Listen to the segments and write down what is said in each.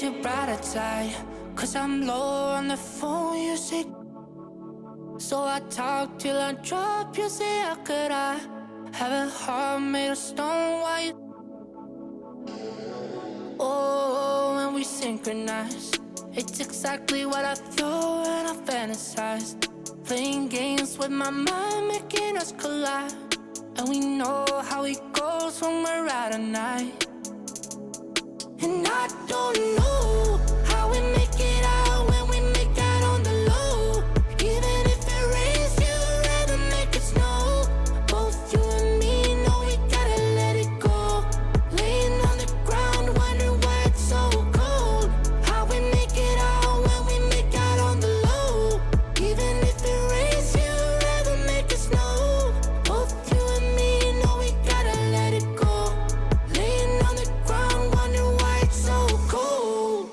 too bright outside, 'cause I'm low on the phone, you say. So I talk till I drop, you say, how could I have a heart made of stone? Why you? Oh, when we synchronize, it's exactly what I thought and I fantasized. Playing games with my mind, making us collide. And we know how it goes when we're out at night. And I don't know how we make it out when we make out on the low. Even if it rains, you'd rather make it snow. Both you and me know we gotta let it go. Laying on the ground, wondering why it's so cold. How we make it out when we make out on the low. Even if it rains, you'd rather make it snow. Both you and me know we gotta let it go. Laying on the ground, wondering why it's so cold.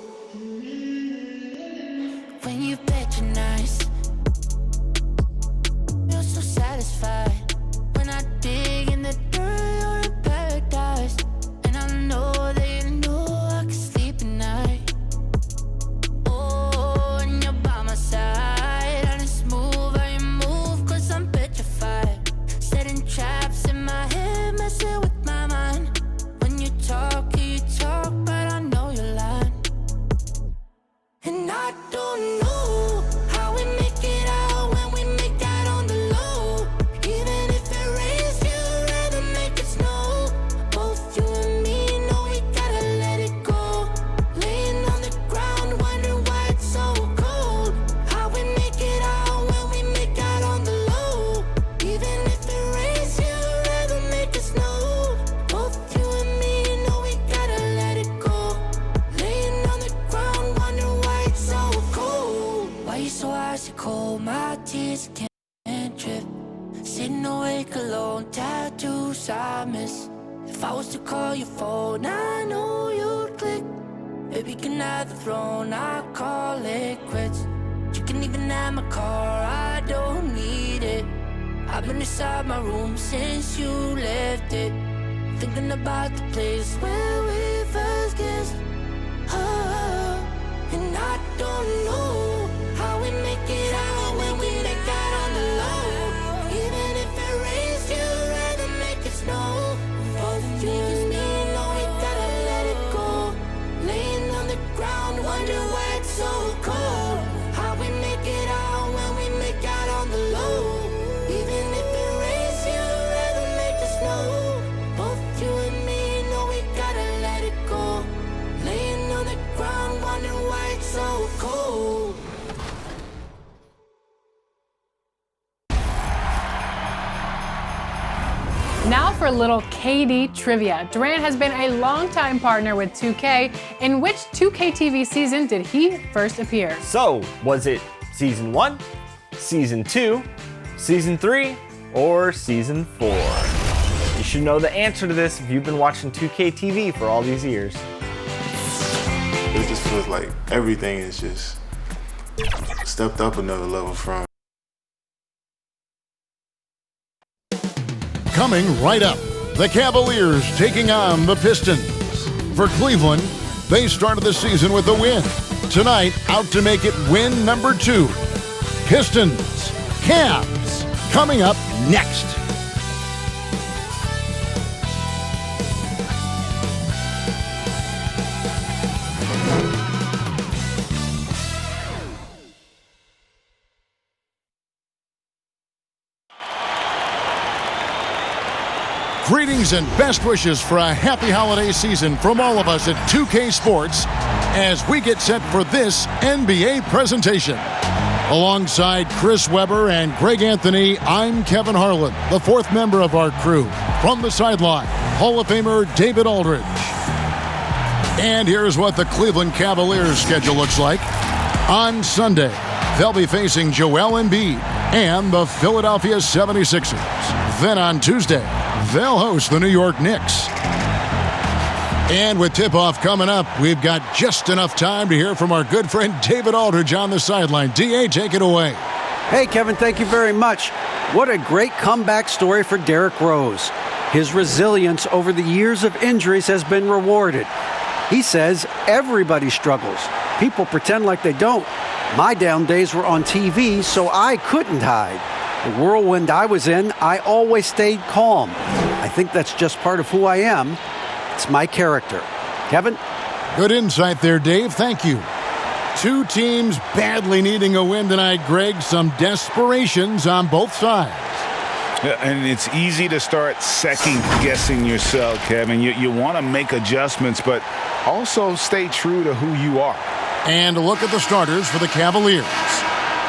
When you patronize, you're so satisfied. When I dig in the dirt, you're in paradise. And I know that you know I can sleep at night. Oh, and you're by my side. And it's smooth how you move, 'cause I'm petrified. Setting traps in my head, messing with my mind. When you talk, but I know you're lying. And I don't know how we make it out when we make out on the low. Even if it rains, you'd rather make it snow. Both you and me know we gotta let it go. Laying on the ground, wondering why it's so cold. How we make it out when we make out on the low. Even if it rains, you'd rather make it snow. Both you and me know we gotta let it go. Laying on the ground, wondering why it's so cold. Why you so icy cold? My tears can't drip. Sitting awake alone, tattoos I miss. If I was to call your phone, I know you'd click. Baby, can I have the throne? I call it quits. You can even have my car, I don't need it. I've been inside my room since you left it, thinking about the place where we first kissed. Oh, and I don't know how we make it out when we make out on the low. Even if it rains, you'd rather make it snow. Both you and me know we gotta let it go. Laying on the ground, wondering why it's so cold. How we make it out when we make out on the low. Even if it rains, you'd rather make it snow. Both you and me know we gotta let it go. Laying on the ground, wondering why it's so cold. Now for a little KD trivia. Durant has been a longtime partner with 2K. In which 2K TV season did he first appear? So, was it season 1, season 2, season 3, or season 4? You should know the answer to this if you've been watching 2K TV for all these years. It just feels like everything is just stepped up another level from. Coming right up, the Cavaliers taking on the Pistons. For Cleveland, they started the season with a win. Tonight, out to make it win number 2. Pistons, Cavs, coming up next. Greetings and best wishes for a happy holiday season from all of us at 2K Sports as we get set for this NBA presentation. Alongside Chris Webber and Greg Anthony, I'm Kevin Harlan, the fourth member of our crew. From the sideline, Hall of Famer David Aldridge. And here's what the Cleveland Cavaliers schedule looks like. On Sunday, they'll be facing Joel Embiid and the Philadelphia 76ers. Then on Tuesday, they'll host the New York Knicks. And with tip-off coming up, we've got just enough time to hear from our good friend David Aldridge on the sideline. D.A., take it away. Hey, Kevin, thank you very much. What a great comeback story for Derrick Rose. His resilience over the years of injuries has been rewarded. He says everybody struggles. People pretend like they don't. My down days were on TV, so I couldn't hide. The whirlwind I was in, I always stayed calm. I think that's just part of who I am. It's my character. Kevin? Good insight there, Dave. Thank you. Two teams badly needing a win tonight, Greg. Some desperations on both sides. And it's easy to start second-guessing yourself, Kevin. You want to make adjustments, but also stay true to who you are. And a look at the starters for the Cavaliers.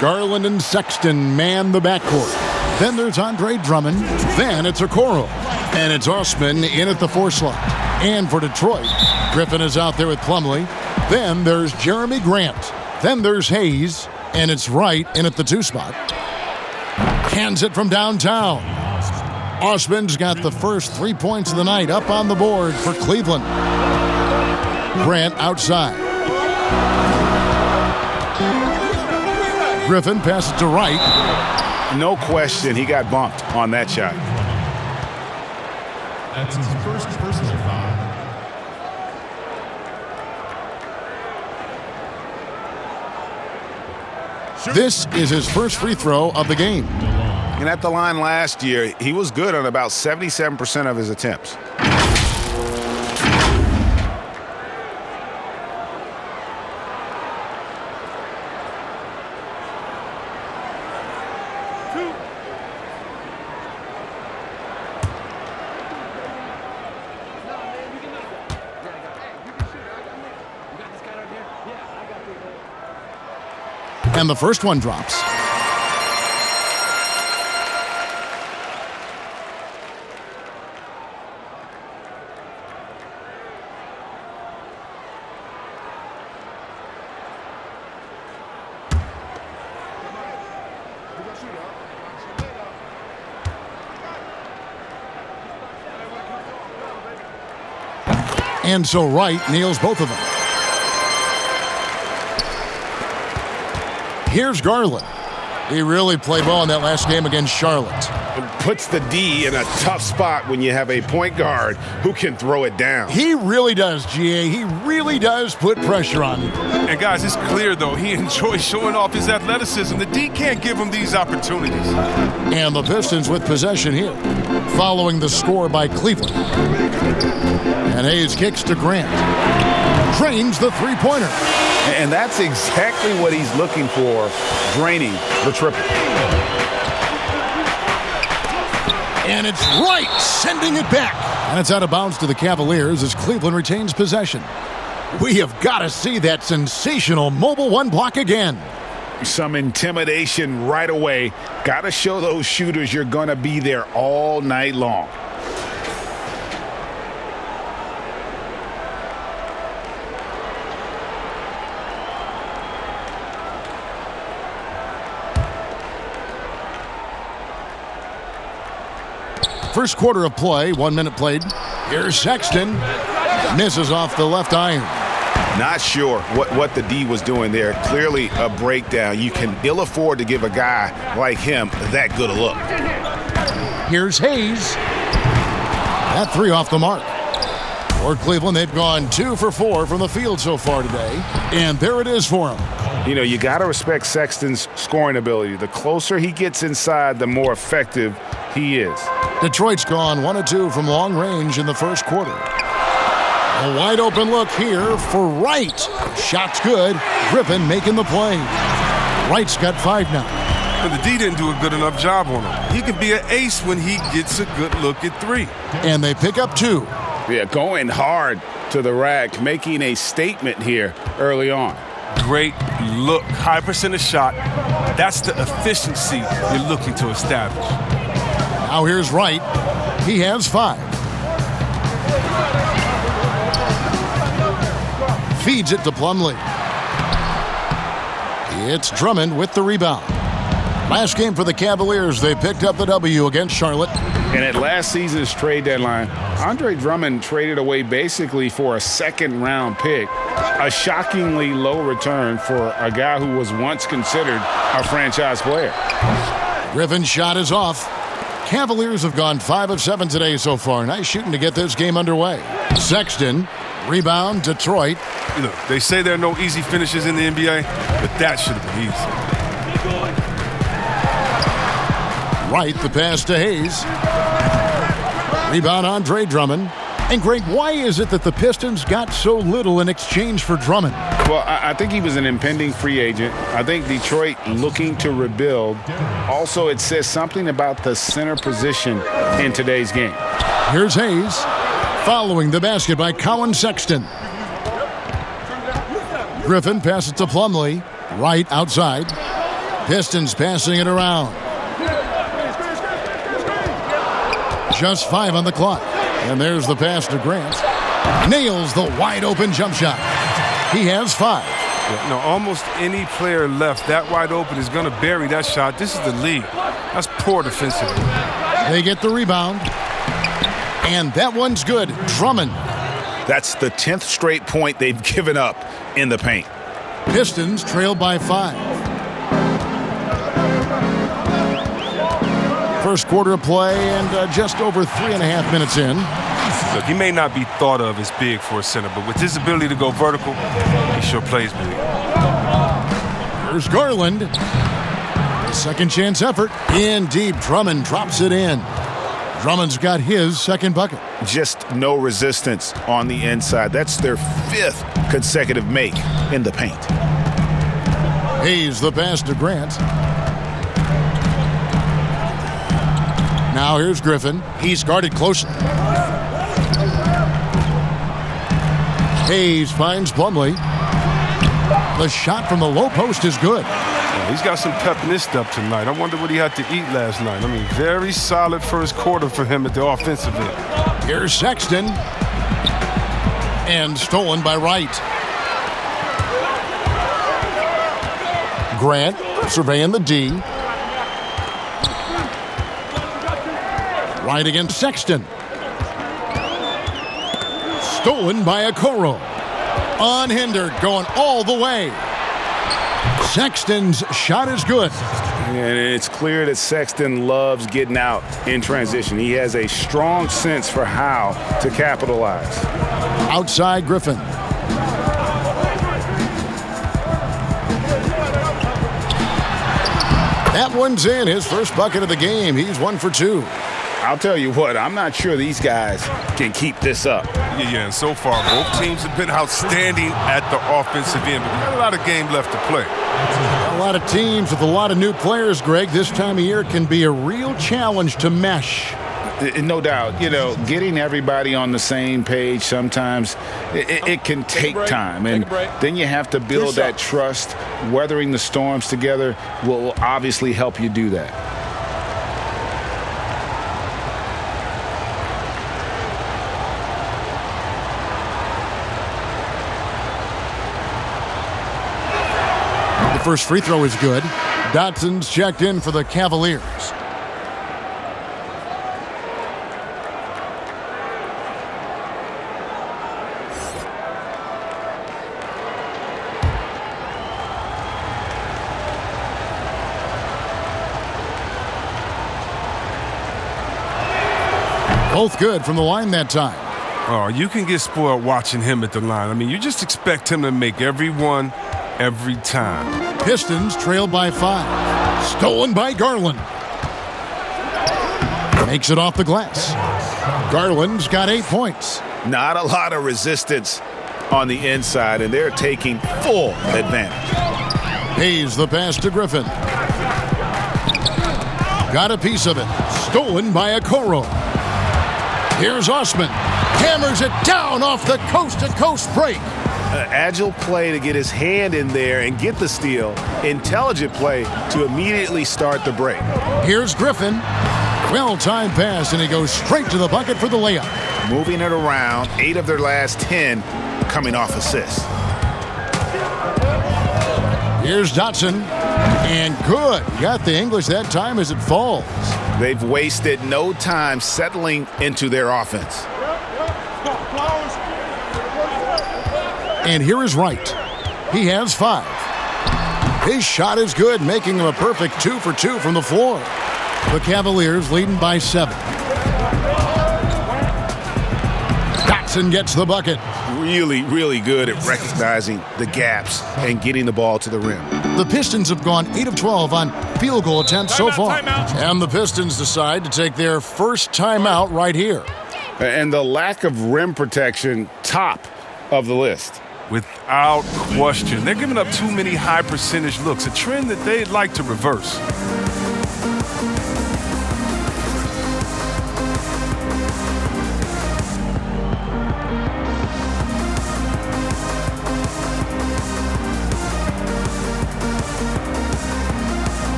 Garland and Sexton man the backcourt. Then there's Andre Drummond. Then it's Okoro. And it's Osman in at the 4 slot. And for Detroit, Griffin is out there with Plumlee. Then there's Jeremy Grant. Then there's Hayes. And it's Wright in at the 2 spot. Hands it from downtown. Osman's got the first 3 points of the night up on the board for Cleveland. Grant outside. Griffin passes to Wright. No question, he got bumped on that shot. That's his first personal foul. This is his first free throw of the game. And at the line last year, he was good on about 77% of his attempts. And the first one drops. And so Wright nails both of them. Here's Garland. He really played well in that last game against Charlotte. It puts the D in a tough spot when you have a point guard who can throw it down. He really does, GA. He really does put pressure on you. And guys, it's clear, though, he enjoys showing off his athleticism. The D can't give him these opportunities. And the Pistons with possession here, following the score by Cleveland. And Hayes kicks to Grant. Drains the three-pointer. And that's exactly what he's looking for, draining the triple. And it's Wright sending it back. And it's out of bounds to the Cavaliers as Cleveland retains possession. We have got to see that sensational mobile one block again. Some intimidation right away. Got to show those shooters you're going to be there all night long. First quarter of play, 1 minute played. Here's Sexton. Misses off the left iron. Not sure what the D was doing there. Clearly a breakdown. You can ill afford to give a guy like him that good a look. Here's Hayes. That three off the mark. For Cleveland, they've gone 2 for 4 from the field so far today. And there it is for them. You know, you got to respect Sexton's scoring ability. The closer he gets inside, the more effective he is. Detroit's gone 1 of 2 from long range in the first quarter. A wide open look here for Wright. Shot's good. Griffin making the play. Wright's got 5 now. But the D didn't do a good enough job on him. He can be an ace when he gets a good look at 3. And they pick up 2. Yeah, going hard to the rack, making a statement here early on. Great look. High percentage shot. That's the efficiency you're looking to establish. Now here's Wright. He has 5. Feeds it to Plumlee. It's Drummond with the rebound. Last game for the Cavaliers, they picked up the W against Charlotte. And at last season's trade deadline, Andre Drummond traded away basically for a second-round pick, a shockingly low return for a guy who was once considered a franchise player. Griffin's shot is off. Cavaliers have gone 5 of 7 today so far. Nice shooting to get this game underway. Sexton Rebound, Detroit. You know, they say there are no easy finishes in the NBA, but that should have been easy. Wright, the pass to Hayes. Rebound, Andre Drummond. And Greg, why is it that the Pistons got so little in exchange for Drummond? Well, I think he was an impending free agent. I think Detroit looking to rebuild. Also, it says something about the center position in today's game. Here's Hayes, following the basket by Colin Sexton. Griffin passes to Plumlee, right outside. Pistons passing it around. Just 5 on the clock. And there's the pass to Grant. Nails the wide open jump shot. He has 5. Yeah, no, almost any player left that wide open is going to bury that shot. This is the lead. That's poor defensive. They get the rebound. And that one's good. Drummond. That's the 10th straight point they've given up in the paint. Pistons trail by 5. First quarter of play and just over 3.5 minutes in. Look, he may not be thought of as big for a center, but with his ability to go vertical, he sure plays big. Here's Garland. Second chance effort. In deep. Drummond drops it in. Drummond's got his second bucket. Just no resistance on the inside. That's their 5th consecutive make in the paint. Hayes the pass to Grant. Now here's Griffin. He's guarded closely. Hayes finds Plumlee. The shot from the low post is good. Yeah, he's got some pep in his step tonight. I wonder what he had to eat last night. I mean, very solid first quarter for him at the offensive end. Here's Sexton. And stolen by Wright. Grant surveying the D. Right against Sexton. Stolen by Okoro. Unhindered, going all the way. Sexton's shot is good. And it's clear that Sexton loves getting out in transition. He has a strong sense for how to capitalize. Outside Griffin. That one's in, his first bucket of the game. He's 1 for 2. I'll tell you what, I'm not sure these guys can keep this up. Yeah, and so far, both teams have been outstanding at the offensive end, but we've got a lot of game left to play. A lot of teams with a lot of new players, Greg, this time of year can be a real challenge to mesh. No doubt, you know, getting everybody on the same page sometimes it can take time, and then you have to build that trust. Weathering the storms together will obviously help you do that. The first free throw is good. Dotson's checked in for the Cavaliers. Both good from the line that time. Oh, you can get spoiled watching him at the line. I mean, you just expect him to make every one, every time. Pistons trail by 5. Stolen by Garland. Makes it off the glass. Garland's got 8 points. Not a lot of resistance on the inside, and they're taking full advantage. Hayes the pass to Griffin. Got a piece of it. Stolen by Okoro. Here's Osman. Hammers it down off the coast-to-coast break. Agile play to get his hand in there and get the steal. Intelligent play to immediately start the break. Here's Griffin. Well-timed pass, and he goes straight to the bucket for the layup. Moving it around, 8 of their last 10 coming off assists. Here's Dotson. And good. Got the English that time as it falls. They've wasted no time settling into their offense. And here is Wright. He has 5. His shot is good, making him a perfect 2 for 2 from the floor. The Cavaliers leading by 7. Dotson gets the bucket. Really, really good at recognizing the gaps and getting the ball to the rim. The Pistons have gone 8 of 12 on field goal attempts so far. And the Pistons decide to take their first timeout right here. And the lack of rim protection, top of the list. Without question. They're giving up too many high percentage looks, a trend that they'd like to reverse.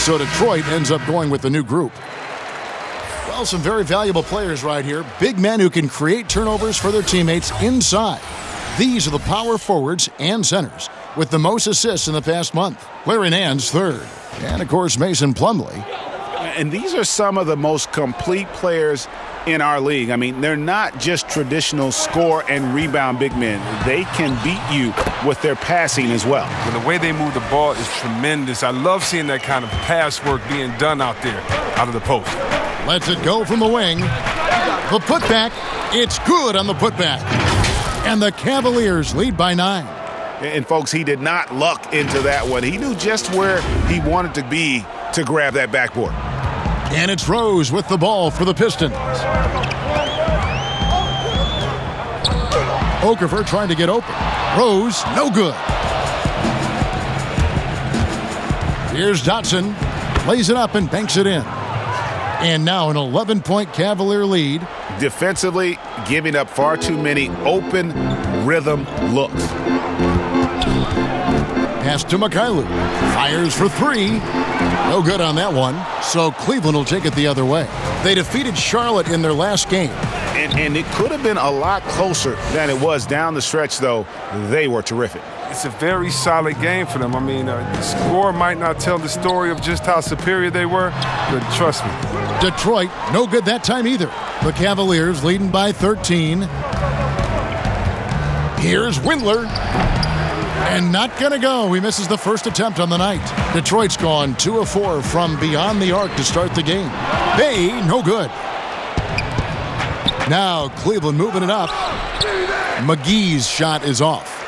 So Detroit ends up going with the new group. Well, some very valuable players right here. Big men who can create turnovers for their teammates inside. These are the power forwards and centers with the most assists in the past month. Larry Nance third. And, of course, Mason Plumlee. And these are some of the most complete players in our league. I mean, they're not just traditional score and rebound big men. They can beat you with their passing as well. And the way they move the ball is tremendous. I love seeing that kind of pass work being done out there, out of the post. Lets it go from the wing. The putback. It's good on the putback. And the Cavaliers lead by 9. And, folks, he did not luck into that one. He knew just where he wanted to be to grab that backboard. And it's Rose with the ball for the Pistons. Okafor trying to get open. Rose, no good. Here's Dotson. Lays it up and banks it in. And now an 11-point Cavalier lead. Defensively, giving up far too many open rhythm looks. Pass to Mikhailuk. Fires for 3. No good on that one. So Cleveland will take it the other way. They defeated Charlotte in their last game. And it could have been a lot closer than it was down the stretch, though. They were terrific. It's a very solid game for them. I mean, the score might not tell the story of just how superior they were, but trust me. Detroit, no good that time either. The Cavaliers leading by 13. Here's Windler. And not going to go. He misses the first attempt on the night. Detroit's gone 2 of 4 from beyond the arc to start the game. Bay, no good. Now Cleveland moving it up. McGee's shot is off.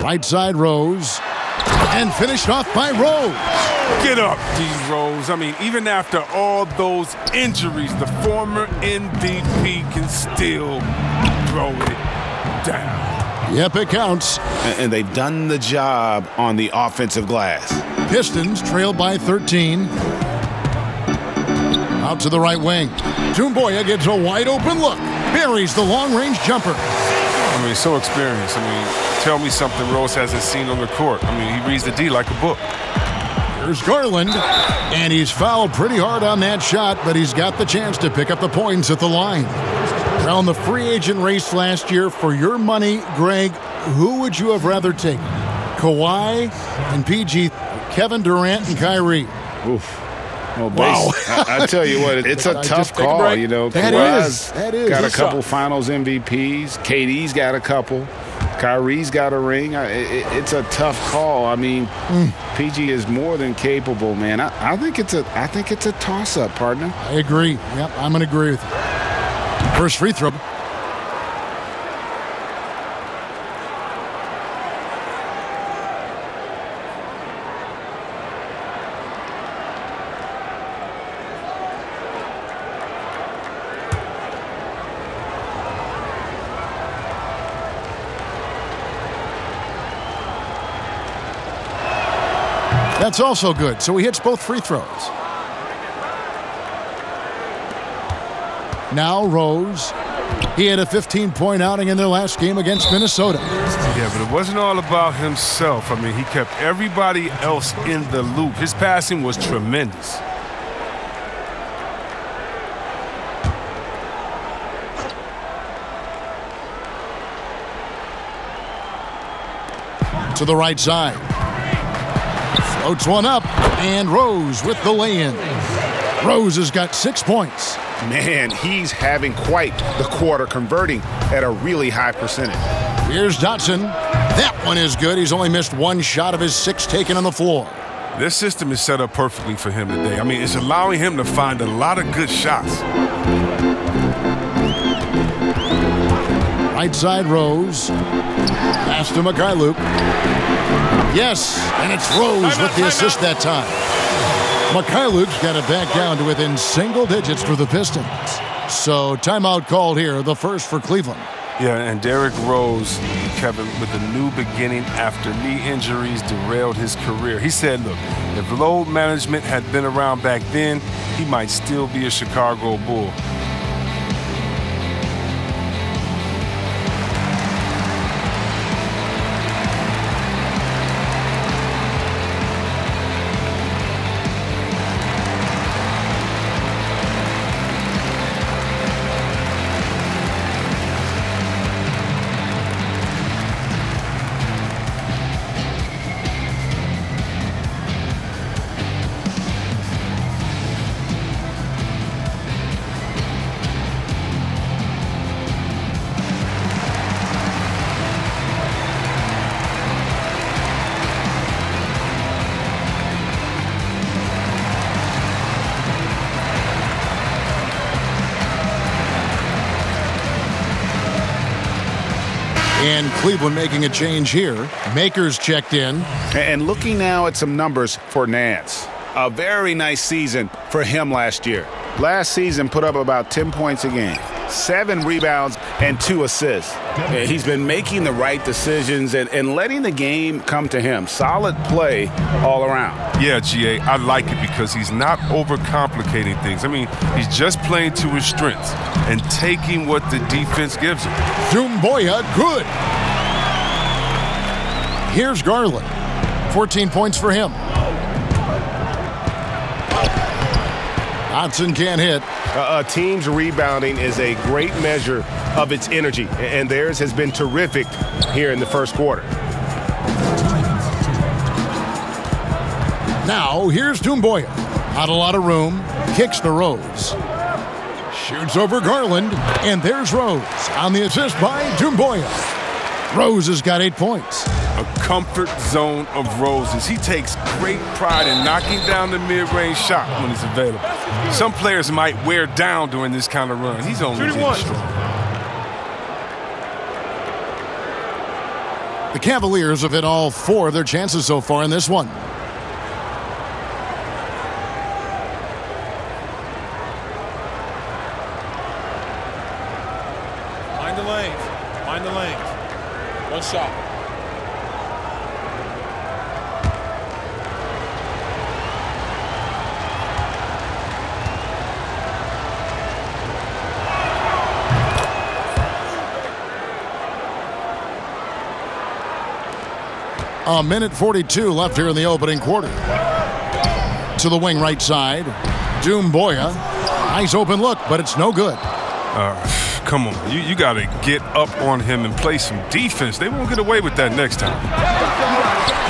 Right side Rose. And finished off by Rose. Get up, D. Rose. I mean, even after all those injuries, the former MVP can still throw it down. Yep, it counts. And they've done the job on the offensive glass. Pistons trail by 13. Out to the right wing. Toomboya gets a wide open look. Buries the long-range jumper. I mean, so experienced. I mean, tell me something Rose hasn't seen on the court. I mean, he reads the D like a book. Here's Garland, and he's fouled pretty hard on that shot, but he's got the chance to pick up the points at the line. Well, in the free agent race last year, for your money, Greg, who would you have rather taken? Kawhi and PG, Kevin Durant and Kyrie. Oof. Well, wow. I tell you what, it's a tough call, you know. That is. Got a couple finals MVPs. KD's got a couple. Kyrie's got a ring. It's a tough call. I mean, PG is more than capable, man. I think it's a toss-up, partner. I agree. Yep, I'm going to agree with you. First free throw. That's also good. So he hits both free throws. Now Rose He had a 15-point outing in their last game against Minnesota. Yeah, but it wasn't all about himself. I mean, he kept everybody else in the loop. His passing was tremendous. To the right side. Floats one up, and Rose with the lay-in. Rose has got 6 points. Man, he's having quite the quarter, converting at a really high percentage. Here's Dotson. That one is good. He's only missed 1 shot of his 6 taken on the floor. This system is set up perfectly for him today. I mean, it's allowing him to find a lot of good shots. Right side, Rose. Pass to Mikhailuk. Yes, and it's Rose with the assist that time. Mikhailuk's got it back down to within single digits for the Pistons. So timeout called here, the first for Cleveland. Yeah, and Derrick Rose, Kevin, with a new beginning after knee injuries derailed his career. He said, look, if load management had been around back then, he might still be a Chicago Bull. And Cleveland making a change here. Maker's checked in. And looking now at some numbers for Nance. A very nice season for him last year. Last season put up about 10 points a game, 7 rebounds, and 2 assists. He's been making the right decisions and letting the game come to him. Solid play all around. Yeah, GA, I like it because he's not overcomplicating things. I mean, he's just playing to his strengths and taking what the defense gives him. Doumbouya, good. Here's Garland. 14 points for him. Dotson can't hit. A team's rebounding is a great measure of its energy, and theirs has been terrific here in the first quarter. Now, here's Doumbouya. Not a lot of room. Kicks to Rose. Shoots over Garland, and there's Rose on the assist by Doumbouya. Rose has got 8 points. A comfort zone of Rose's. He takes great pride in knocking down the mid-range shot when it's available. Some players might wear down during this kind of run. He's only getting strong. The Cavaliers have hit all 4 of their chances so far in this one. Mind the lanes. Mind the lanes. One shot. A minute 42 left here in the opening quarter. To the wing right side. Doumbouya. Nice open look, but it's no good. Come on. You got to get up on him and play some defense. They won't get away with that next time.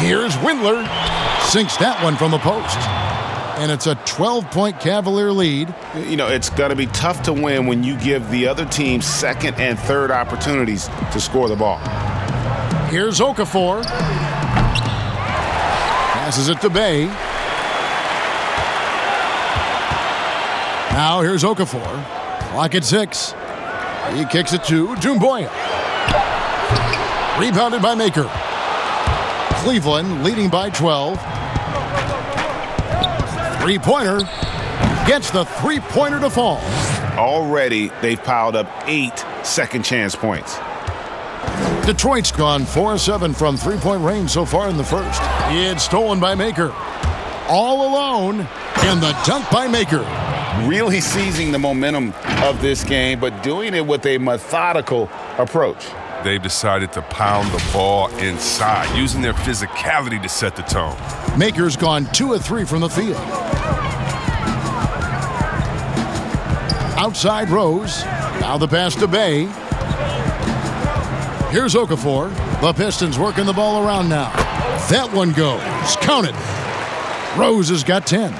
Here's Windler. Sinks that one from the post. And it's a 12-point Cavalier lead. You know, it's going to be tough to win when you give the other team second and third opportunities to score the ball. Here's Okafor. Passes it to Bay. Now here's Okafor. Clock at 6. He kicks it to Doumbouya. Rebounded by Maker. Cleveland leading by 12. Three-pointer. Gets the three-pointer to fall. Already, they've piled up 8 second chance points. Detroit's gone 4-7 from three-point range so far in the first. It's stolen by Maker. All alone, and the dunk by Maker. really seizing the momentum of this game, but doing it with a methodical approach. They've decided to pound the ball inside, using their physicality to set the tone. Maker's gone 2 of 3 from the field. Outside Rose. Now the pass to Bay. Here's Okafor. The Pistons working the ball around now. That one goes. Count it. Rose has got 10.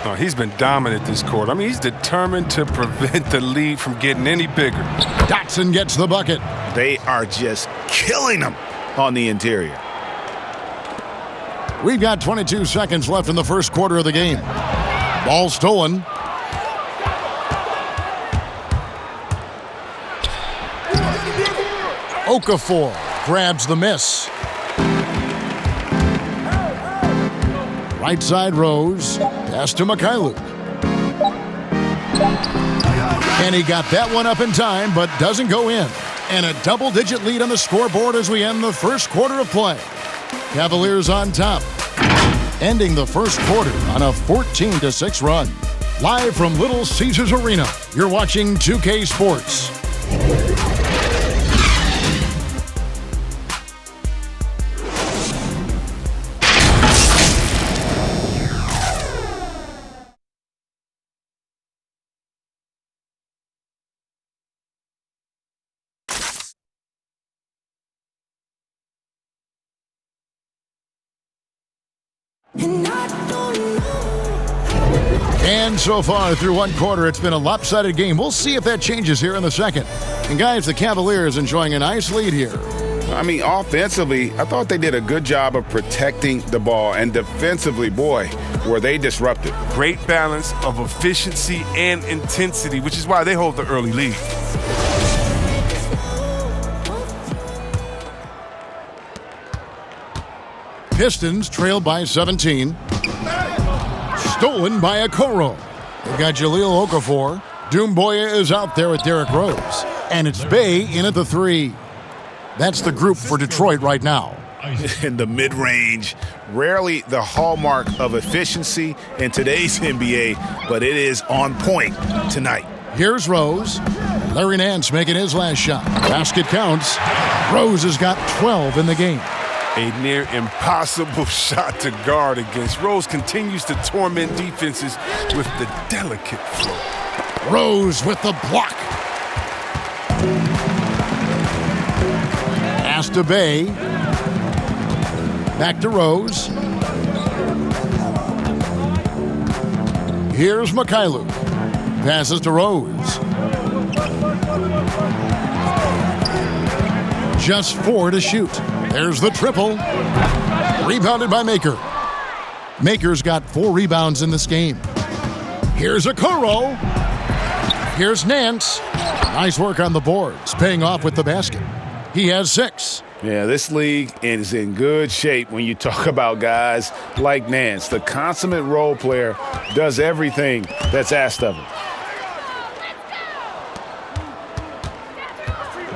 Oh, he's been dominant this quarter. I mean, he's determined to prevent the lead from getting any bigger. Dotson gets the bucket. They are just killing them on the interior. We've got 22 seconds left in the first quarter of the game. Ball stolen. Okafor grabs the miss. Right side Rose. Pass to Mikhailuk. And he got that one up in time, but doesn't go in. And a double-digit lead on the scoreboard as we end the first quarter of play. Cavaliers on top, ending the first quarter on a 14-6 run. Live from Little Caesars Arena, you're watching 2K Sports. And so far through one quarter, it's been a lopsided game. We'll see if that changes here in the second. And guys, the Cavaliers enjoying a nice lead here. I mean, offensively, I thought they did a good job of protecting the ball. And defensively, boy, were they disruptive. Great balance of efficiency and intensity, which is why they hold the early lead. Pistons trailed by 17. Stolen by Okoro. They've got Jahlil Okafor. Doumbouya is out there with Derrick Rose. And it's Bay in at the 3. That's the group for Detroit right now. In the mid-range, rarely the hallmark of efficiency in today's NBA, but it is on point tonight. Here's Rose. Larry Nance making his last shot. Basket counts. Rose has got 12 in the game. A near impossible shot to guard against. Rose continues to torment defenses with the delicate flow. Rose with the block. Pass to Bay. Back to Rose. Here's Mikhailuk. Passes to Rose. Just 4 to shoot. There's the triple. Rebounded by Maker. Maker's got 4 rebounds in this game. Here's Okoro. Here's Nance. Nice work on the boards, paying off with the basket. He has 6. Yeah, this league is in good shape when you talk about guys like Nance. The consummate role player does everything that's asked of him.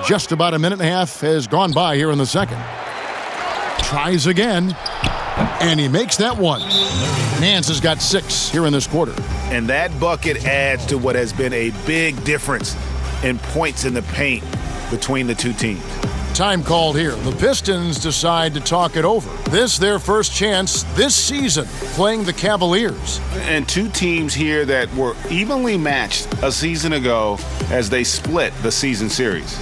Just about a minute and a half has gone by here in the second. Tries again, and he makes that one. Nance has got 6 here in this quarter. And that bucket adds to what has been a big difference in points in the paint between the two teams. Time called here. The Pistons decide to talk it over. This their first chance this season playing the Cavaliers. And two teams here that were evenly matched a season ago as they split the season series.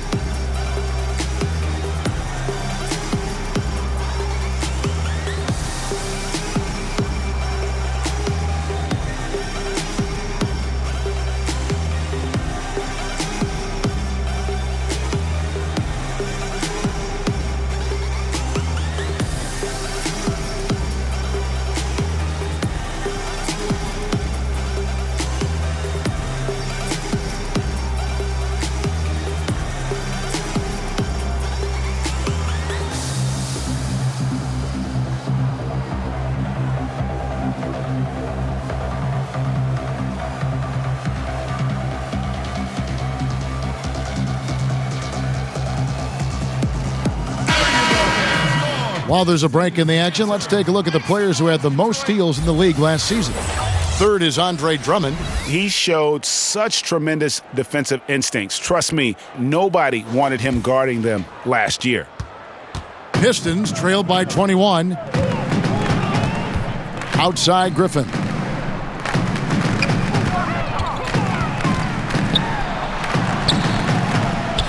While there's a break in the action, let's take a look at the players who had the most steals in the league last season. Third is Andre Drummond. He showed such tremendous defensive instincts. Trust me, nobody wanted him guarding them last year. Pistons trailed by 21. Outside Griffin.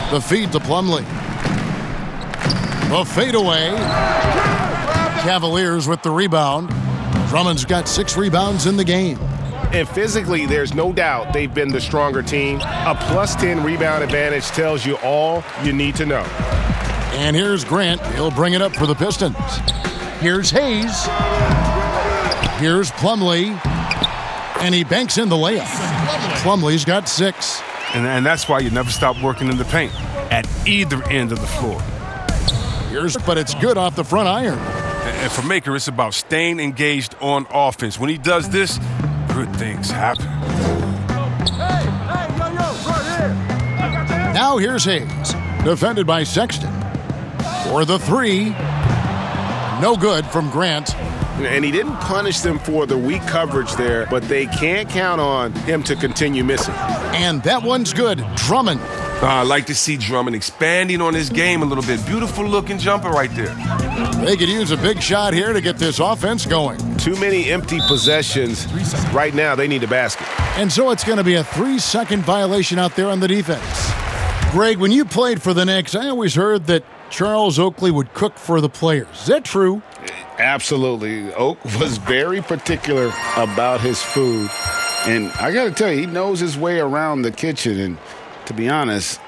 The feed to Plumlee. The fadeaway. Cavaliers with the rebound. Drummond's got 6 rebounds in the game. And physically, there's no doubt they've been the stronger team. A +10 rebound advantage tells you all you need to know. And here's Grant. He'll bring it up for the Pistons. Here's Hayes. Here's Plumlee. And he banks in the layup. Plumlee's got 6. And that's why you never stop working in the paint at either end of the floor. But it's good off the front iron. And for Maker, it's about staying engaged on offense. When he does this, good things happen. Now here's Hayes, defended by Sexton. For the 3, no good from Grant. And he didn't punish them for the weak coverage there, but they can't count on him to continue missing. And that one's good. Drummond. I like to see Drummond expanding on his game a little bit. Beautiful looking jumper right there. They could use a big shot here to get this offense going. Too many empty possessions. Right now, they need a basket. And so it's going to be a 3-second violation out there on the defense. Greg, when you played for the Knicks, I always heard that Charles Oakley would cook for the players. Is that true? Absolutely. Oak was very particular about his food. And I got to tell you, he knows his way around the kitchen. And to be honest,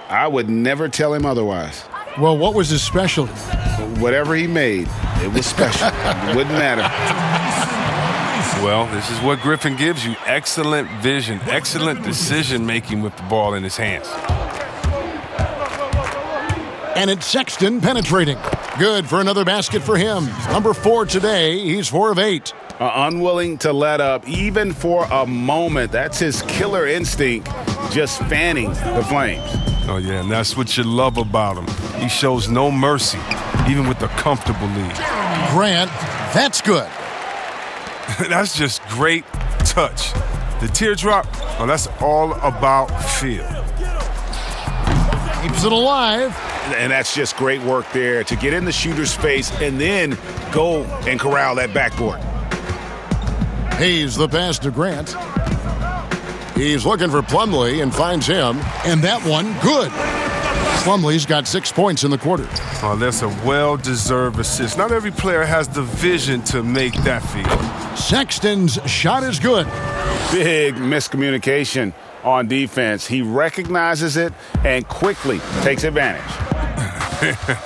I would never tell him otherwise. Well, what was his specialty? Whatever he made, it was special. It wouldn't matter. Well, this is what Griffin gives you. Excellent vision, excellent decision-making with the ball in his hands. And it's Sexton penetrating. Good for another basket for him. Number 4 today. He's 4 of 8. Unwilling to let up, even for a moment. That's his killer instinct, just fanning the flames. Oh, yeah, and that's what you love about him. He shows no mercy, even with a comfortable lead. Grant, that's good. That's just great touch. The teardrop, well, that's all about feel. Keeps it alive. And that's just great work there to get in the shooter's face and then go and corral that backboard. Hayes the pass to Grant. He's looking for Plumlee and finds him. And that one, good. Plumlee's got 6 points in the quarter. Oh, that's a well-deserved assist. Not every player has the vision to make that feed. Sexton's shot is good. Big miscommunication on defense. He recognizes it and quickly takes advantage.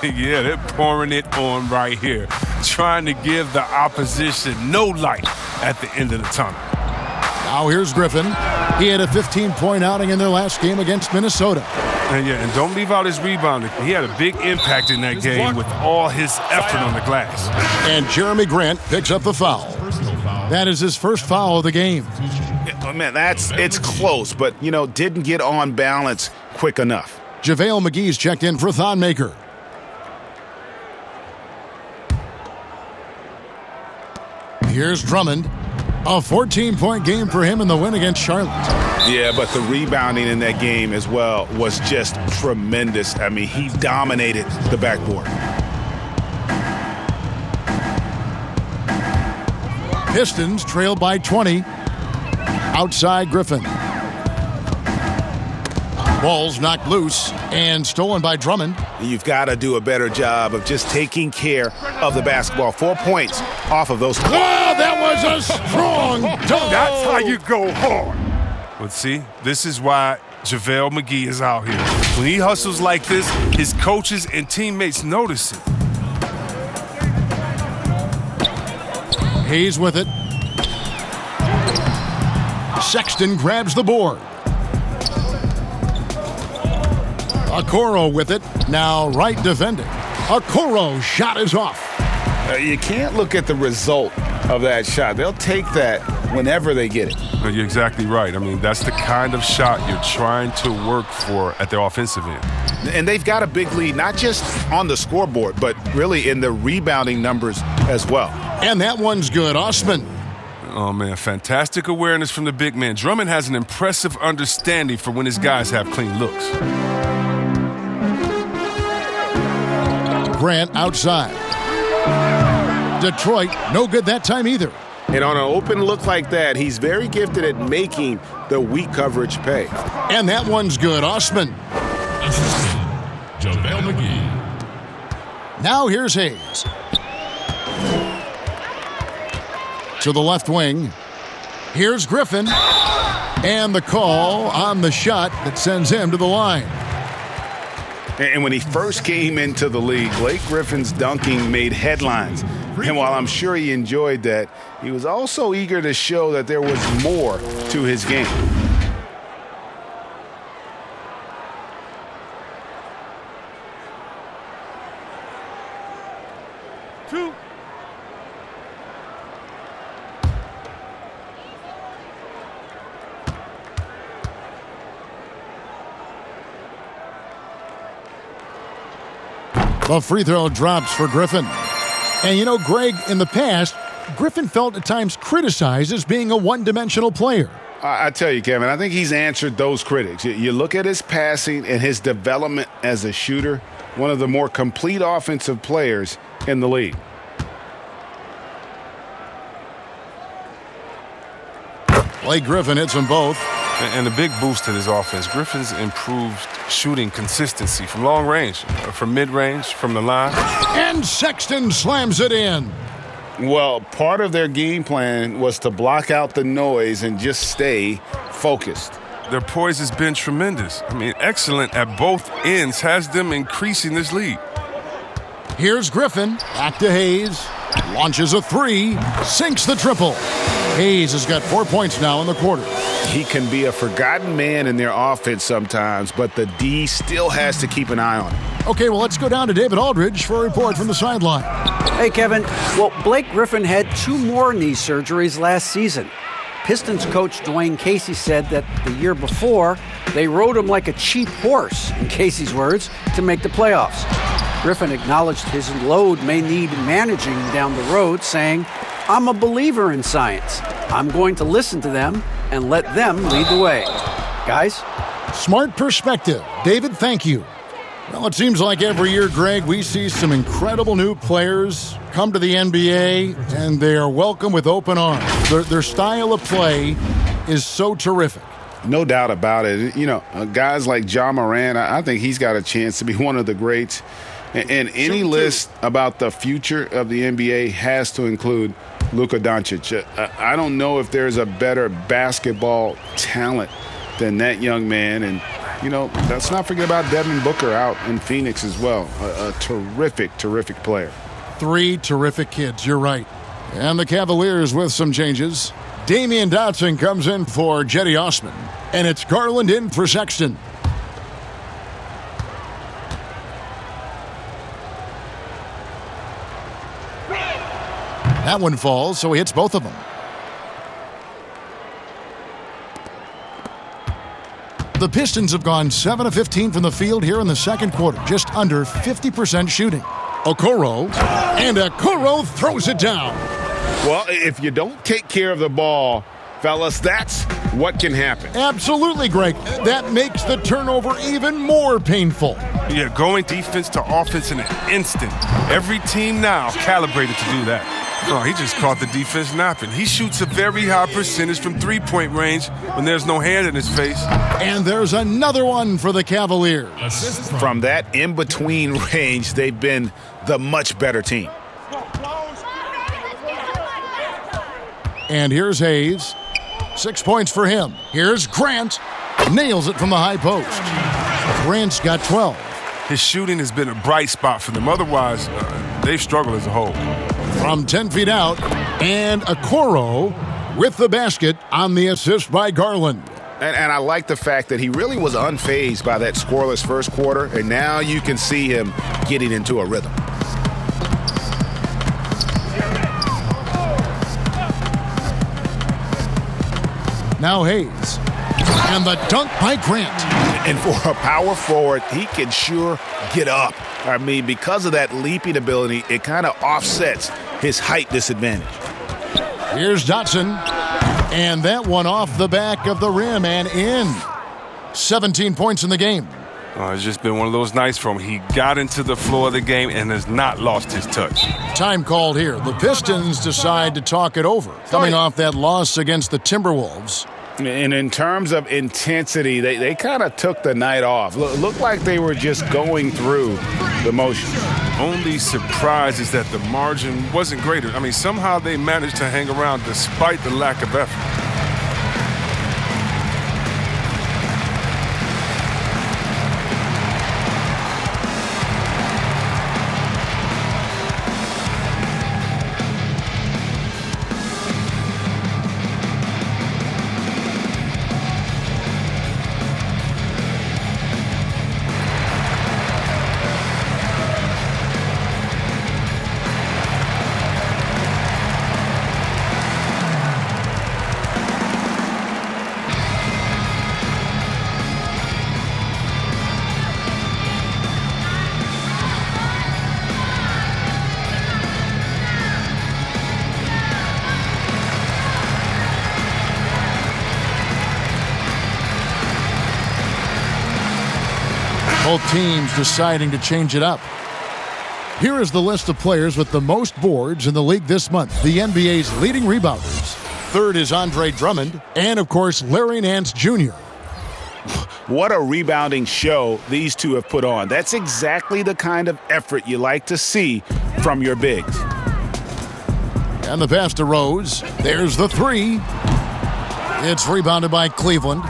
Yeah, they're pouring it on right here, trying to give the opposition no light at the end of the tunnel. Now here's Griffin. He had a 15-point outing in their last game against Minnesota. And don't leave out his rebounding. He had a big impact in that game with all his effort on the glass. And Jeremy Grant picks up the foul. That is his first foul of the game. Man, it's close, but, didn't get on balance quick enough. JaVale McGee's checked in for Thonmaker. Here's Drummond. A 14-point game for him in the win against Charlotte. Yeah, but the rebounding in that game as well was just tremendous. I mean, he dominated the backboard. Pistons trail by 20. Outside Griffin. Ball's knocked loose and stolen by Drummond. You've got to do a better job of just taking care of the basketball. 4 points off of those. Oh, that was a strong dunk. That's how you go hard. But see, this is why JaVale McGee is out here. When he hustles like this, his coaches and teammates notice it. Hayes with it. Sexton grabs the board. Okoro with it. Now right defending. Okoro shot is off. You can't look at the result of that shot. They'll take that whenever they get it. You're exactly right. I mean, that's the kind of shot you're trying to work for at the offensive end. And they've got a big lead, not just on the scoreboard, but really in the rebounding numbers as well. And that one's good. Osman. Oh, man, fantastic awareness from the big man. Drummond has an impressive understanding for when his guys have clean looks. Grant outside. Detroit, no good that time either. And on an open look like that, he's very gifted at making the weak coverage pay. And that one's good. Osman. Assistant, JaVale McGee. Now here's Hayes. To the left wing. Here's Griffin. And the call on the shot that sends him to the line. And when he first came into the league, Blake Griffin's dunking made headlines. And while I'm sure he enjoyed that, he was also eager to show that there was more to his game. The free throw drops for Griffin. And you know, Greg, in the past, Griffin felt at times criticized as being a one-dimensional player. I tell you, Kevin, I think he's answered those critics. You look at his passing and his development as a shooter, one of the more complete offensive players in the league. Blake Griffin hits them both. And a big boost to his offense. Griffin's improved shooting consistency from long range, from mid-range, from the line. And Sexton slams it in. Well, part of their game plan was to block out the noise and just stay focused. Their poise has been tremendous. I mean, excellent at both ends, has them increasing this lead. Here's Griffin, back to Hayes, launches a three, sinks the triple. Hayes has got 4 points now in the quarter. He can be a forgotten man in their offense sometimes, but the D still has to keep an eye on him. Okay, well, let's go down to David Aldridge for a report from the sideline. Hey, Kevin. Well, Blake Griffin had 2 more knee surgeries last season. Pistons coach Dwayne Casey said that the year before, they rode him like a cheap horse, in Casey's words, to make the playoffs. Griffin acknowledged his load may need managing down the road, saying, "I'm a believer in science. I'm going to listen to them and let them lead the way." Guys? Smart perspective. David, thank you. Well, it seems like every year, Greg, we see some incredible new players come to the NBA, and they are welcome with open arms. Their style of play is so terrific. No doubt about it. You know, guys like Ja Morant, I think he's got a chance to be one of the greats. And any list about the future of the NBA has to include Luka Doncic. I don't know if there's a better basketball talent than that young man. And, you know, let's not forget about Devin Booker out in Phoenix as well. A terrific, terrific player. 3 terrific kids, you're right. And the Cavaliers with some changes. Damian Dotson comes in for Jetty Osman. And it's Garland in for Sexton. That one falls, so he hits both of them. The Pistons have gone 7 of 15 from the field here in the second quarter, just under 50% shooting. Okoro, and Okoro throws it down. Well, if you don't take care of the ball, fellas, that's what can happen. Absolutely, Greg. That makes the turnover even more painful. Yeah, going defense to offense in an instant. Every team now calibrated to do that. Oh, he just caught the defense napping. He shoots a very high percentage from three-point range when there's no hand in his face. And there's another one for the Cavaliers. From that in-between range, they've been the much better team. And here's Hayes. 6 points for him. Here's Grant. Nails it from the high post. Grant's got 12. His shooting has been a bright spot for them. Otherwise, they've struggled as a whole. From 10 feet out, and Okoro with the basket on the assist by Garland. And I like the fact that he really was unfazed by that scoreless first quarter, and now you can see him getting into a rhythm. Now Hayes. And the dunk by Grant. And for a power forward, he can sure get up. I mean, because of that leaping ability, it kind of offsets his height disadvantage. Here's Dotson. And that one off the back of the rim and in. 17 points in the game. It's just been one of those nights for him. He got into the floor of the game and has not lost his touch. Time called here. The Pistons decide to talk it over, coming off that loss against the Timberwolves. And in terms of intensity, they kind of took the night off. Looked like they were just going through the motions. Only surprise is that the margin wasn't greater. I mean, somehow they managed to hang around despite the lack of effort. Both teams deciding to change it up. Here is the list of players with the most boards in the league this month. The NBA's leading rebounders. Third is Andre Drummond. And, of course, Larry Nance Jr. What a rebounding show these two have put on. That's exactly the kind of effort you like to see from your bigs. And the pass to Rose. There's the three. It's rebounded by Cleveland.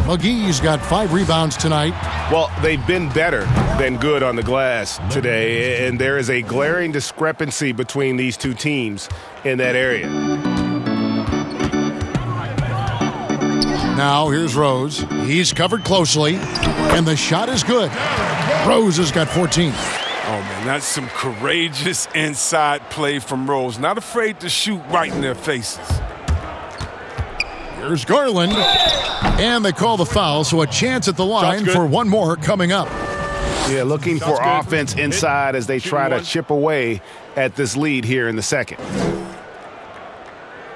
McGee's got 5 rebounds tonight. Well, they've been better than good on the glass today, and there is a glaring discrepancy between these two teams in that area. Now here's Rose. He's covered closely, and the shot is good. Rose has got 14. Oh, man, that's some courageous inside play from Rose. Not afraid to shoot right in their faces. Here's Garland. And they call the foul, so a chance at the line for one more coming up. Yeah, looking for offense inside as they try to chip away at this lead here in the second.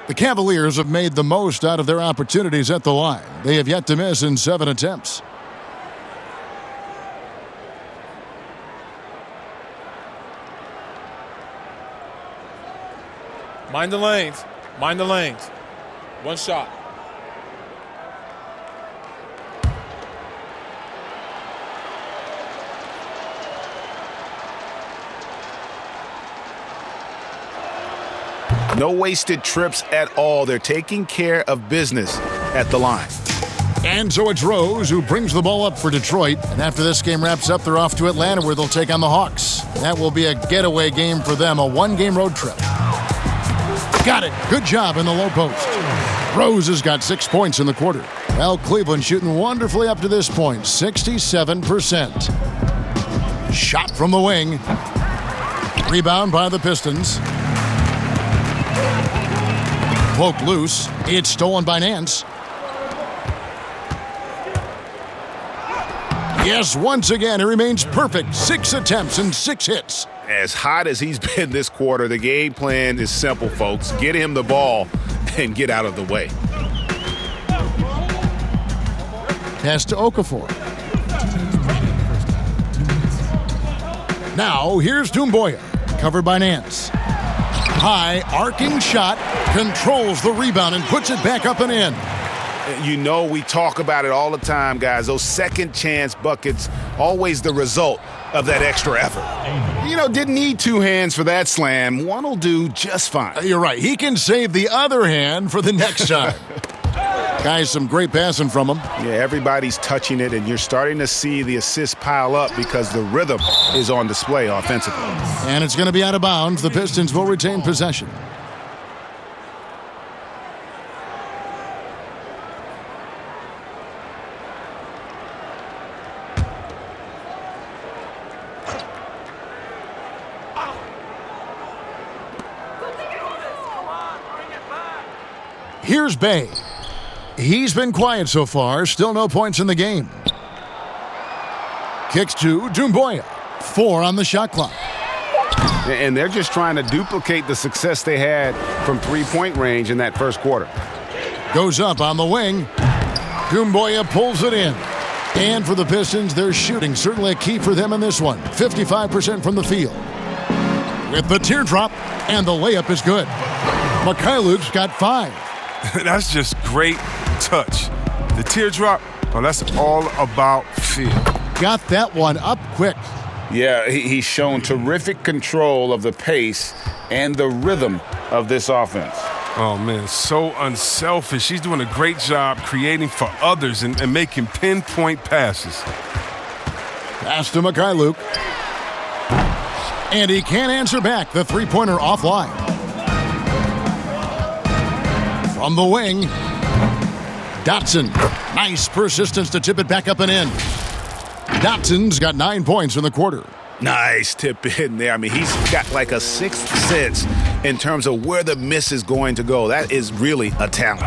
The Cavaliers have made the most out of their opportunities at the line. They have yet to miss in 7 attempts. Mind the lanes. Mind the lanes. One shot. No wasted trips at all. They're taking care of business at the line. And so it's Rose who brings the ball up for Detroit. And after this game wraps up, they're off to Atlanta where they'll take on the Hawks. That will be a getaway game for them, a 1-game road trip. Got it. Good job in the low post. Rose has got 6 points in the quarter. Well, Cleveland shooting wonderfully up to this point, 67%. Shot from the wing. Rebound by the Pistons. Poked loose. It's stolen by Nance. Yes, once again, he remains perfect. 6 attempts and 6 hits. As hot as he's been this quarter, the game plan is simple, folks. Get him the ball and get out of the way. Pass to Okafor. Now, here's Doumbouya. Covered by Nance. High, arcing shot, controls the rebound and puts it back up and in. You know, we talk about it all the time, guys. Those second chance buckets, always the result of that extra effort. You know, didn't need 2 hands for that slam. One will do just fine. You're right. He can save the other hand for the next time. Guys, some great passing from him. Yeah, everybody's touching it, and you're starting to see the assists pile up because the rhythm is on display offensively. And it's going to be out of bounds. The Pistons will retain possession. Here's Bay. He's been quiet so far. Still no points in the game. Kicks to Doumbouya. 4 on the shot clock. And they're just trying to duplicate the success they had from three-point range in that first quarter. Goes up on the wing. Doumbouya pulls it in. And for the Pistons, their shooting certainly a key for them in this one. 55% from the field. With the teardrop, and the layup is good. Mikhailuk's got 5. That's just great touch. The teardrop, well, that's all about feel. Got that one up quick. Yeah, he's shown terrific control of the pace and the rhythm of this offense. Oh, man, so unselfish. He's doing a great job creating for others and making pinpoint passes. Pass to Mikhailuk. And he can't answer back. The three-pointer offline. From the wing, Dotson. Nice persistence to tip it back up and in. Dotson's got 9 points in the quarter. Nice tip in there. I mean, he's got like a sixth sense in terms of where the miss is going to go. That is really a talent.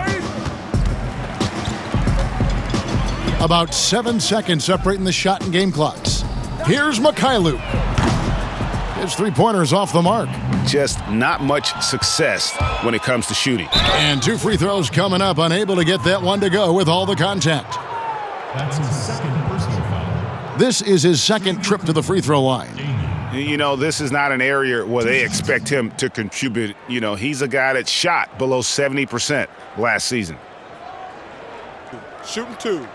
About 7 seconds separating the shot and game clocks. Here's Mikhailuk. His three-pointer's off the mark. Just not much success when it comes to shooting. And 2 free throws coming up, unable to get that one to go with all the contact. That's his second personal foul. This is his second trip to the free throw line. You know, this is not an area where they expect him to contribute. You know, he's a guy that shot below 70% last season. Shooting 2.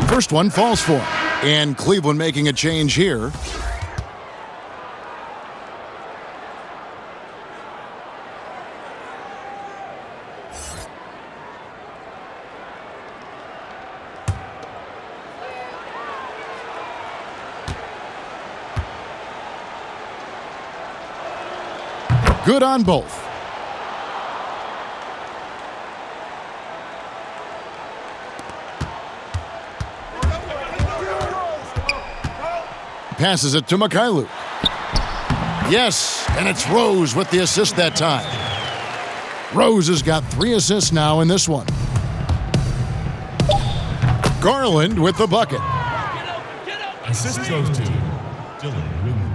First one falls for him. And Cleveland making a change here. Good on both. Passes it to Mikhailuk. Yes, and it's Rose with the assist that time. Rose has got 3 assists now in this one. Garland with the bucket. Assist goes to Dylan Windler.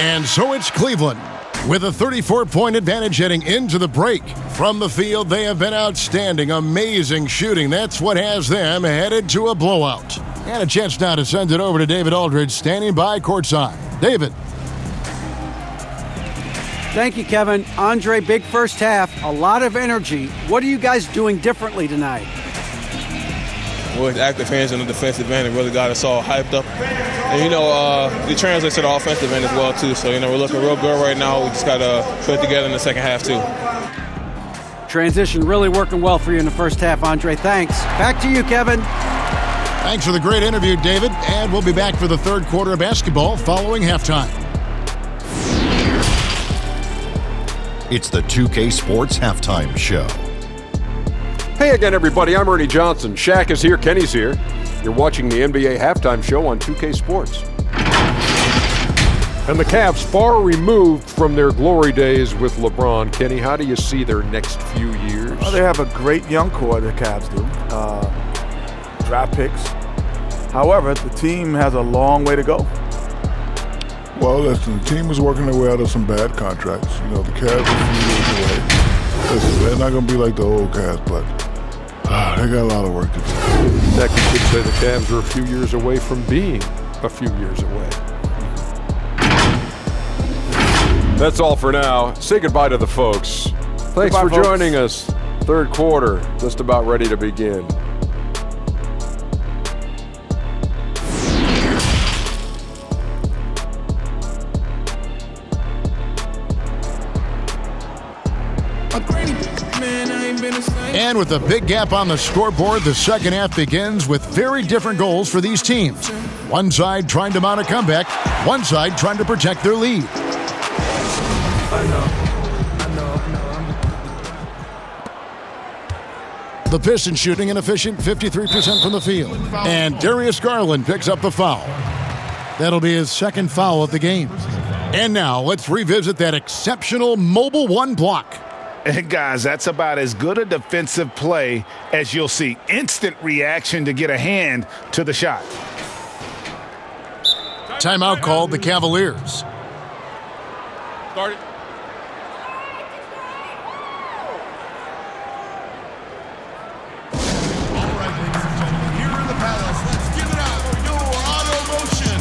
And so it's Cleveland with a 34-point advantage heading into the break. From the field, they have been outstanding, amazing shooting. That's what has them headed to a blowout. And a chance now to send it over to David Aldridge, standing by courtside. David. Thank you, Kevin. Andre, big first half, a lot of energy. What are you guys doing differently tonight? Well, the active hands on the defensive end really got us all hyped up. And, you know, it translates to the offensive end as well, too. So, you know, we're looking real good right now. We just got to put it together in the second half, too. Transition really working well for you in the first half, Andre. Thanks. Back to you, Kevin. Thanks for the great interview, David. And we'll be back for the third quarter of basketball following halftime. It's the 2K Sports Halftime Show. Hey again, everybody. I'm Ernie Johnson. Shaq is here. Kenny's here. You're watching the NBA Halftime Show on 2K Sports. And the Cavs far removed from their glory days with LeBron. Kenny, how do you see their next few years? Well, they have a great young core, the Cavs do. Draft picks. However, the team has a long way to go. Well, listen, the team is working their way out of some bad contracts. You know, the Cavs are a few years away. Listen, they're not going to be like the old Cavs, but they got a lot of work to do. That could say the Cavs are a few years away from being a few years away. That's all for now. Say goodbye to the folks. Thanks for joining us. Third quarter, just about ready to begin. And with a big gap on the scoreboard, the second half begins with very different goals for these teams. One side trying to mount a comeback, one side trying to protect their lead. The Pistons shooting an efficient 53% from the field. And Darius Garland picks up the foul. That'll be his second foul of the game. And now let's revisit that exceptional Mobile One block. And guys, that's about as good a defensive play as you'll see. Instant reaction to get a hand to the shot. Timeout called the Cavaliers. Start it. All right, ladies and gentlemen, here in the Palace, let's give it up for your auto motion.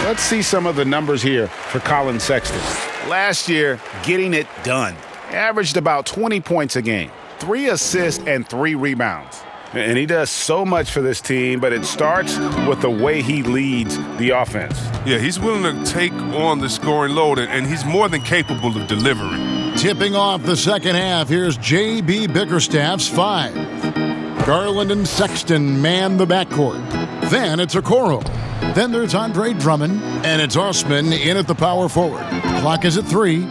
Let's see some of the numbers here for Colin Sexton. Last year, getting it done. Averaged about 20 points a game, 3 assists and 3 rebounds. And he does so much for this team, but it starts with the way he leads the offense. Yeah, he's willing to take on the scoring load, and he's more than capable of delivering. Tipping off the second half, here's J.B. Bickerstaff's 5. Garland and Sexton man the backcourt. Then it's Okoro. Then there's Andre Drummond, and it's Osman in at the power forward. Clock is at 3. A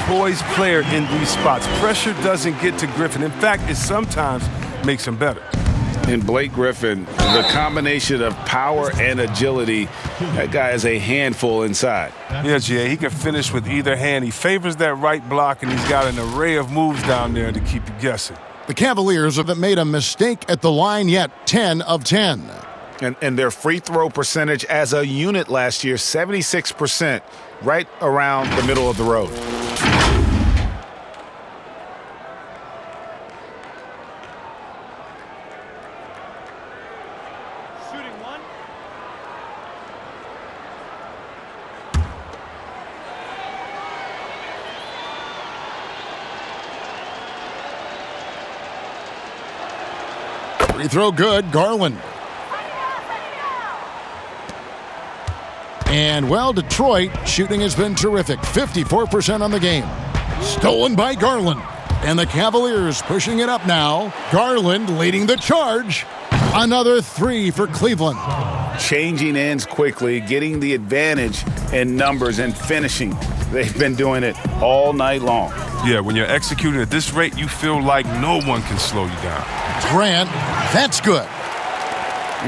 poised player in these spots. Pressure doesn't get to Griffin. In fact, it sometimes makes him better. And Blake Griffin, the combination of power and agility, that guy is a handful inside. Yeah, G.A., he can finish with either hand. He favors that right block, and he's got an array of moves down there to keep you guessing. The Cavaliers haven't made a mistake at the line yet, 10 of 10. And their free throw percentage as a unit last year, 76%, right around the middle of the road. Shooting one. Free throw good, Garland. And, well, Detroit shooting has been terrific. 54% on the game. Stolen by Garland. And the Cavaliers pushing it up now. Garland leading the charge. Another 3 for Cleveland. Changing ends quickly, getting the advantage in numbers and finishing. They've been doing it all night long. Yeah, when you're executing at this rate, you feel like no one can slow you down. Grant, that's good.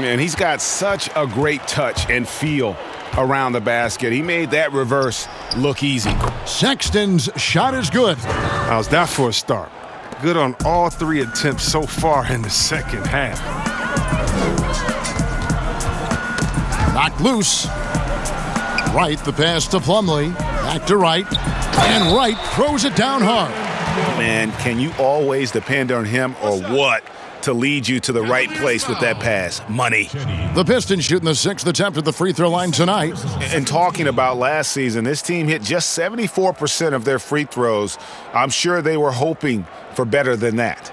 Man, he's got such a great touch and feel around the basket. He made that reverse look easy. Sexton's shot is good. How's that for a start? Good on all 3 attempts so far in the second half. Knocked loose. Wright, the pass to Plumlee. Back to Wright. And Wright throws it down hard. Man, can you always depend on him or what to lead you to the right place with that pass? Money. The Pistons shooting the 6th attempt at the free throw line tonight. And talking about last season, this team hit just 74% of their free throws. I'm sure they were hoping for better than that.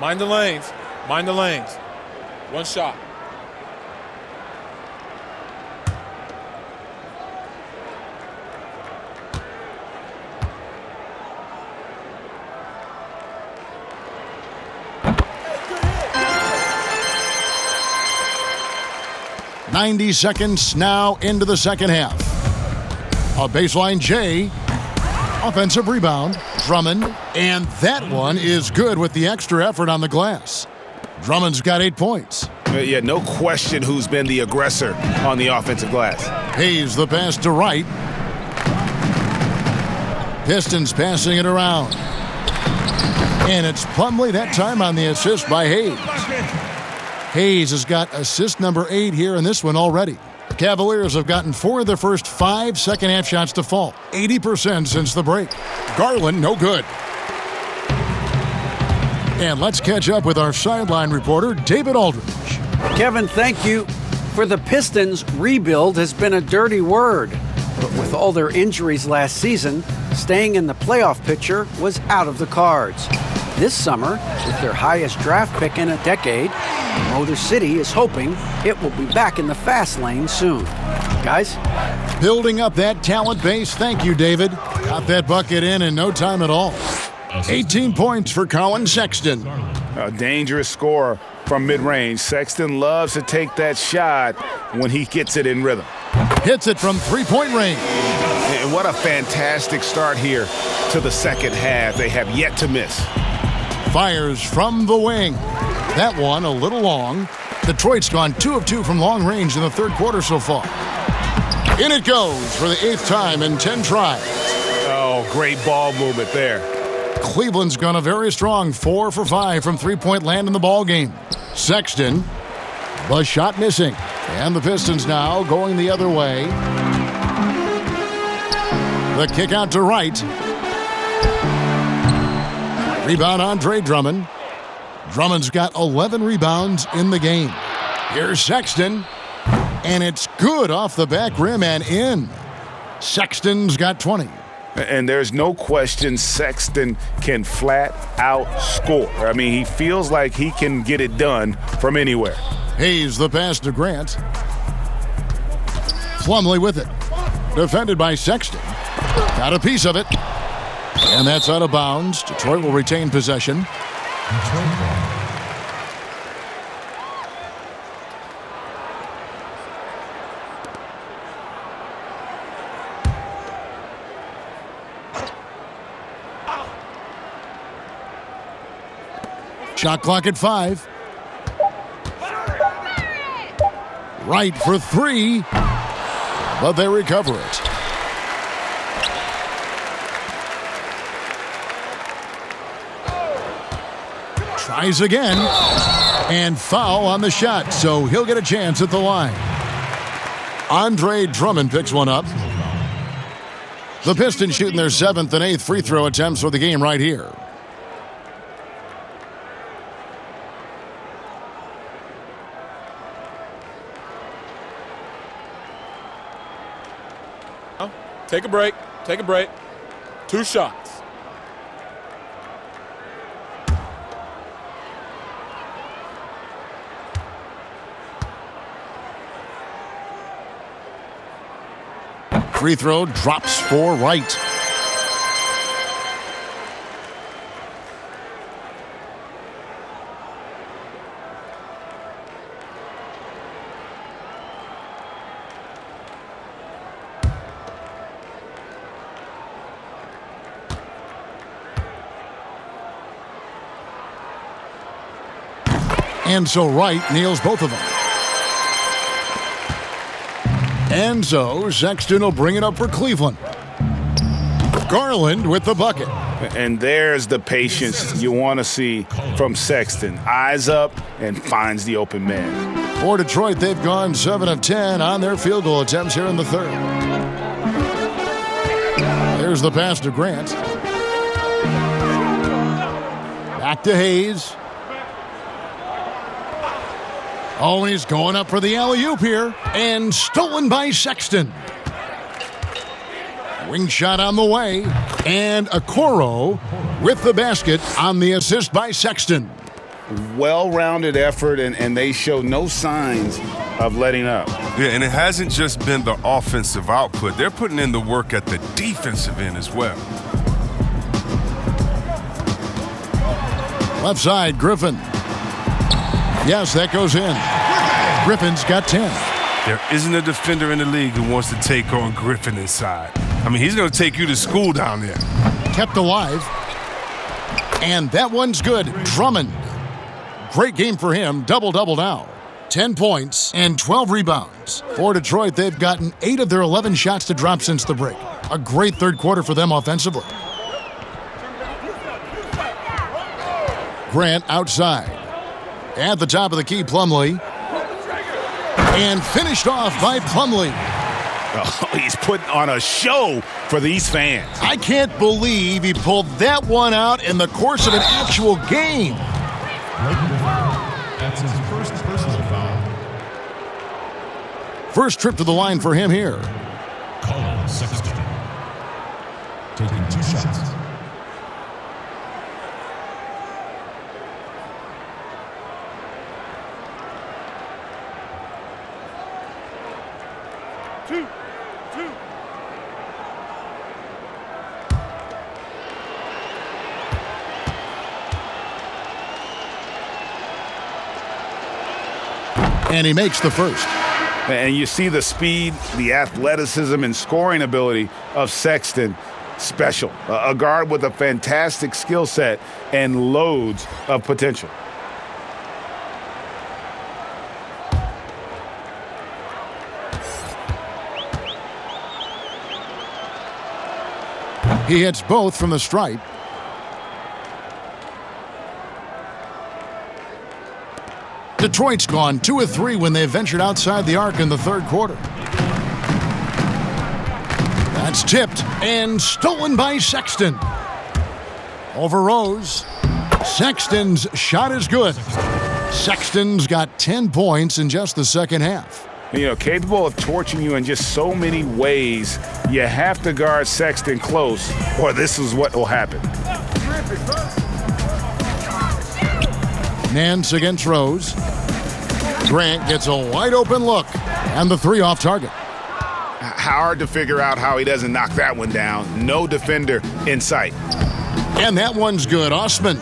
Mind the lanes. Mind the lanes. One shot. .90 seconds now into the second half. A baseline J. Offensive rebound. Drummond. And that one is good with the extra effort on the glass. Drummond's got 8 points. Yeah, no question who's been the aggressor on the offensive glass. Hayes the pass to Wright. Pistons passing it around. And it's Plumlee that time on the assist by Hayes. Hayes has got assist number 8 here in this one already. Cavaliers have gotten 4 of their first 5 second-half shots to fall, 80% since the break. Garland, no good. And let's catch up with our sideline reporter, David Aldridge. Kevin, thank you. For the Pistons, rebuild has been a dirty word. But with all their injuries last season, staying in the playoff picture was out of the cards. This summer, with their highest draft pick in a decade, Motor City is hoping it will be back in the fast lane soon. Guys? Building up that talent base. Thank you, David. Got that bucket in no time at all. 18 points for Colin Sexton. A dangerous scorer from mid-range. Sexton loves to take that shot when he gets it in rhythm. Hits it from three-point range. And what a fantastic start here to the second half. They have yet to miss. Fires from the wing. That one a little long. Detroit's gone 2 of 2 from long range in the third quarter so far. In it goes for the 8th time in 10 tries. Oh, great ball movement there. Cleveland's gone a very strong 4 for 5 from three-point land in the ball game. Sexton, the shot missing. And the Pistons now going the other way. The kick out to Wright. Rebound Andre Drummond. Drummond's got 11 rebounds in the game. Here's Sexton. And it's good off the back rim and in. Sexton's got 20. And there's no question Sexton can flat out score. I mean, he feels like he can get it done from anywhere. Hayes the pass to Grant. Plumlee with it. Defended by Sexton. Got a piece of it. And that's out of bounds. Detroit will retain possession. Shot clock at 5. Right for 3. But they recover it. Tries again. And foul on the shot, so he'll get a chance at the line. Andre Drummond picks one up. The Pistons shooting their 7th and 8th free throw attempts for the game right here. Take a break. Take a break. 2 shots. Free throw drops for Wright. And so Wright nails both of them. And so Sexton will bring it up for Cleveland. Garland with the bucket. And there's the patience you want to see from Sexton. Eyes up and finds the open man. For Detroit, they've gone 7 of 10 on their field goal attempts here in the third. There's the pass to Grant. Back to Hayes. Oh, he's going up for the alley-oop here. And stolen by Sexton. Wing shot on the way. And Okoro with the basket on the assist by Sexton. Well-rounded effort, and they show no signs of letting up. Yeah, and it hasn't just been the offensive output. They're putting in the work at the defensive end as well. Left side, Griffin. Yes, that goes in. Griffin's got 10. There isn't a defender in the league who wants to take on Griffin inside. I mean, he's going to take you to school down there. Kept alive. And that one's good. Drummond. Great game for him. Double-double now. 10 points and 12 rebounds. For Detroit, they've gotten 8 of their 11 shots to drop since the break. A great third quarter for them offensively. Grant outside. At the top of the key, Plumlee. And finished off by Plumlee. Oh, he's putting on a show for these fans. I can't believe he pulled that one out in the course of an actual game. That's his first personal foul. First trip to the line for him here. Colin Sexton. Taking 2 shots. And he makes the first. And you see the speed, the athleticism, and scoring ability of Sexton. Special. A guard with a fantastic skill set and loads of potential. He hits both from the stripe. Detroit's gone 2 of 3 when they ventured outside the arc in the third quarter. That's tipped and stolen by Sexton. Over Rose. Sexton's shot is good. Sexton's got 10 points in just the second half. You know, capable of torching you in just so many ways. You have to guard Sexton close, or this is what will happen. Nance against Rose. Grant gets a wide open look, and the 3 off target. Hard to figure out how he doesn't knock that one down. No defender in sight. And that one's good. Osman.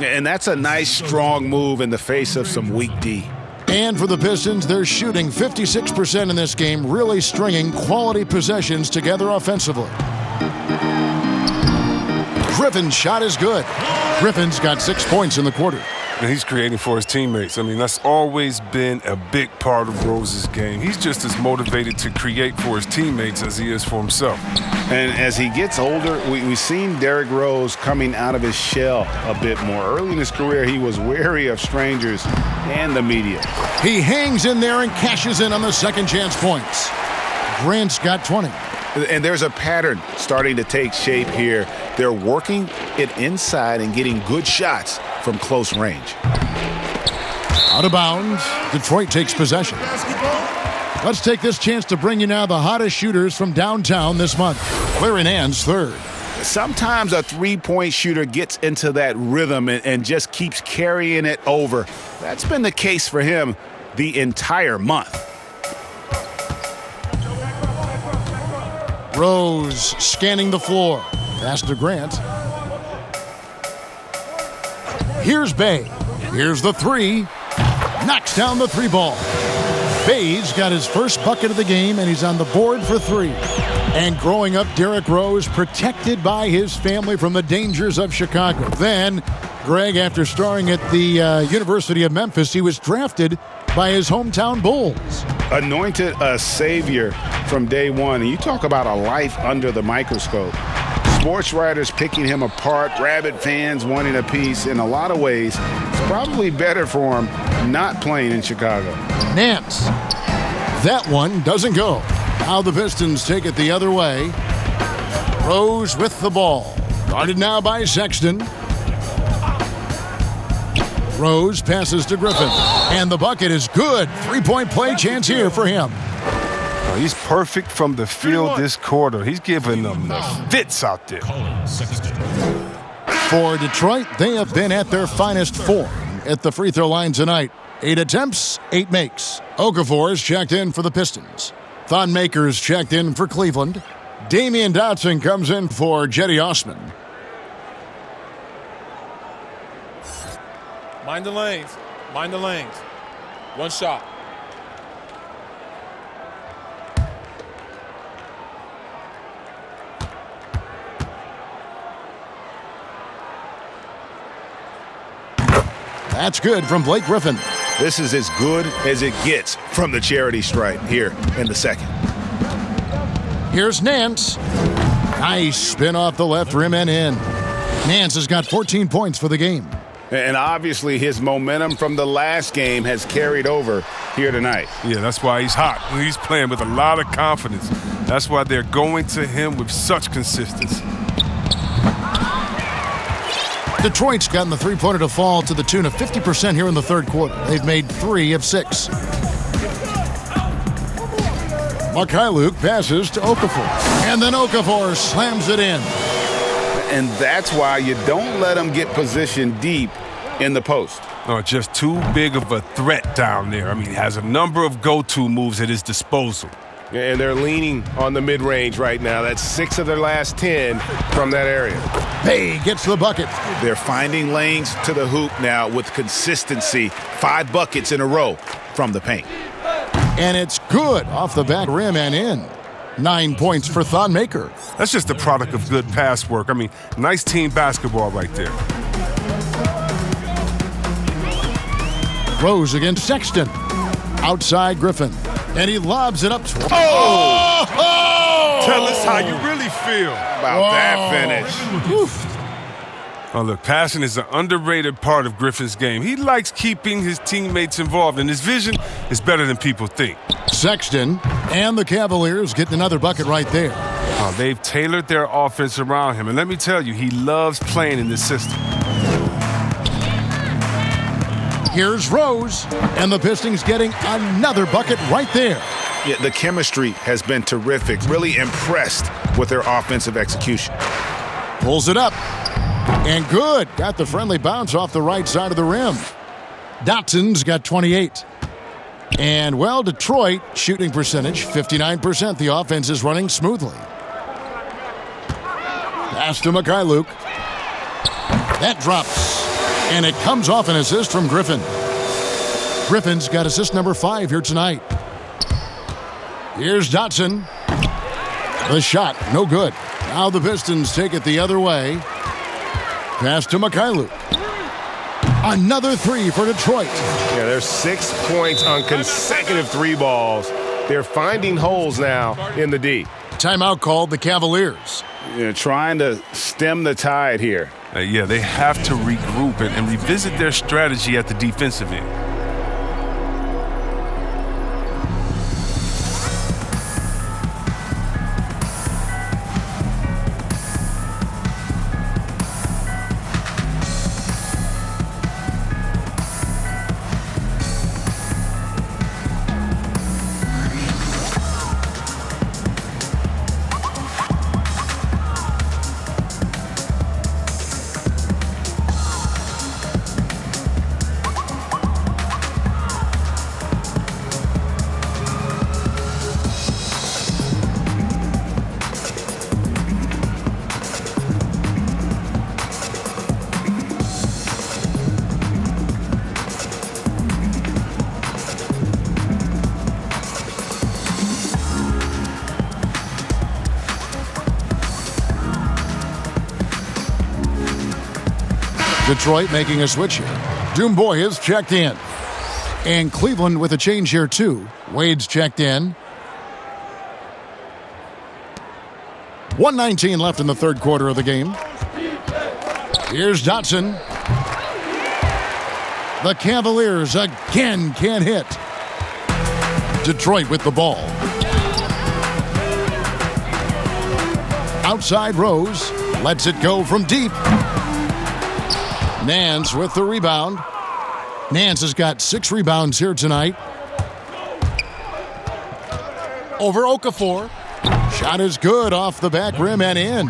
And that's a nice, strong move in the face of some weak D. And for the Pistons, they're shooting 56% in this game, really stringing quality possessions together offensively. Griffin's shot is good. Griffin's got 6 points in the quarter. And he's creating for his teammates. I mean, that's always been a big part of Rose's game. He's just as motivated to create for his teammates as he is for himself. And as he gets older, we've seen Derrick Rose coming out of his shell a bit more. Early in his career, he was wary of strangers and the media. He hangs in there and cashes in on the second chance points. Grant's got 20. And there's a pattern starting to take shape here. They're working it inside and getting good shots from close range. Out of bounds. Detroit takes possession. Let's take this chance to bring you now the hottest shooters from downtown this month. Larry Nance, third. Sometimes a three-point shooter gets into that rhythm and just keeps carrying it over. That's been the case for him the entire month. Rose scanning the floor. Pass to Grant. Here's Bay. Here's the 3. Knocks down the 3 ball. Bay's got his first bucket of the game, and he's on the board for 3. And growing up, Derrick Rose protected by his family from the dangers of Chicago. Then, Greg, after starring at the University of Memphis, he was drafted by his hometown Bulls. Anointed a savior from day one. And you talk about a life under the microscope. Sports writers picking him apart, rabid fans wanting a piece. In a lot of ways, it's probably better for him not playing in Chicago. Nance. That one doesn't go. Now the Pistons take it the other way. Rose with the ball. Guarded now by Sexton. Rose passes to Griffin. And the bucket is good. 3-point play chance here for him. He's perfect from the field this quarter. He's giving them the fits out there. For Detroit, they have been at their finest form at the free throw line tonight. 8 attempts, 8 makes. Okafor's checked in for the Pistons. Thon Maker's checked in for Cleveland. Damian Dotson comes in for Jetty Osman. Mind the lanes. Mind the lanes. One shot. That's good from Blake Griffin. This is as good as it gets from the charity stripe here in the second. Here's Nance. Nice spin off the left rim and in. Nance has got 14 points for the game. And obviously his momentum from the last game has carried over here tonight. Yeah, that's why he's hot. He's playing with a lot of confidence. That's why they're going to him with such consistency. Detroit's gotten the three-pointer to fall to the tune of 50% here in the third quarter. They've made 3 of 6. Mikhailuk passes to Okafor. And then Okafor slams it in. And that's why you don't let him get positioned deep in the post. Oh, just too big of a threat down there. I mean, he has a number of go-to moves at his disposal. And they're leaning on the mid-range right now. That's 6 of their last 10 from that area. Bay gets the bucket. They're finding lanes to the hoop now with consistency. 5 buckets in a row from the paint. And it's good off the back rim and in. 9 points for Thon Maker. That's just a product of good pass work. I mean, nice team basketball right there. Rose against Sexton. Outside Griffin. And he lobs it up. Oh! Tell us how you really feel about that finish. Oof. Oh, look, passing is an underrated part of Griffin's game. He likes keeping his teammates involved, and his vision is better than people think. Sexton and the Cavaliers getting another bucket right there. Oh, they've tailored their offense around him, and let me tell you, he loves playing in this system. Here's Rose, and the Pistons getting another bucket right there. Yeah, the chemistry has been terrific. Really impressed with their offensive execution. Pulls it up. And good. Got the friendly bounce off the right side of the rim. Dotson's got 28. And, well, Detroit, shooting percentage, 59%. The offense is running smoothly. Pass to Mikhailuk. That drops. And it comes off an assist from Griffin. Griffin's got assist number 5 here tonight. Here's Dotson. The shot, no good. Now the Pistons take it the other way. Pass to Mikhailuk. Another 3 for Detroit. Yeah, there's 6 points on consecutive 3 balls. They're finding holes now in the D. Timeout called the Cavaliers. Trying to stem the tide here. Yeah, they have to regroup and revisit their strategy at the defensive end. Detroit making a switch here. Doomboy is checked in. And Cleveland with a change here too. Wade's checked in. 1:19 left in the third quarter of the game. Here's Dotson. The Cavaliers again can't hit. Detroit with the ball. Outside Rose. Lets it go from deep. Nance with the rebound. Nance has got 6 rebounds here tonight. Over Okafor. Shot is good off the back rim and in.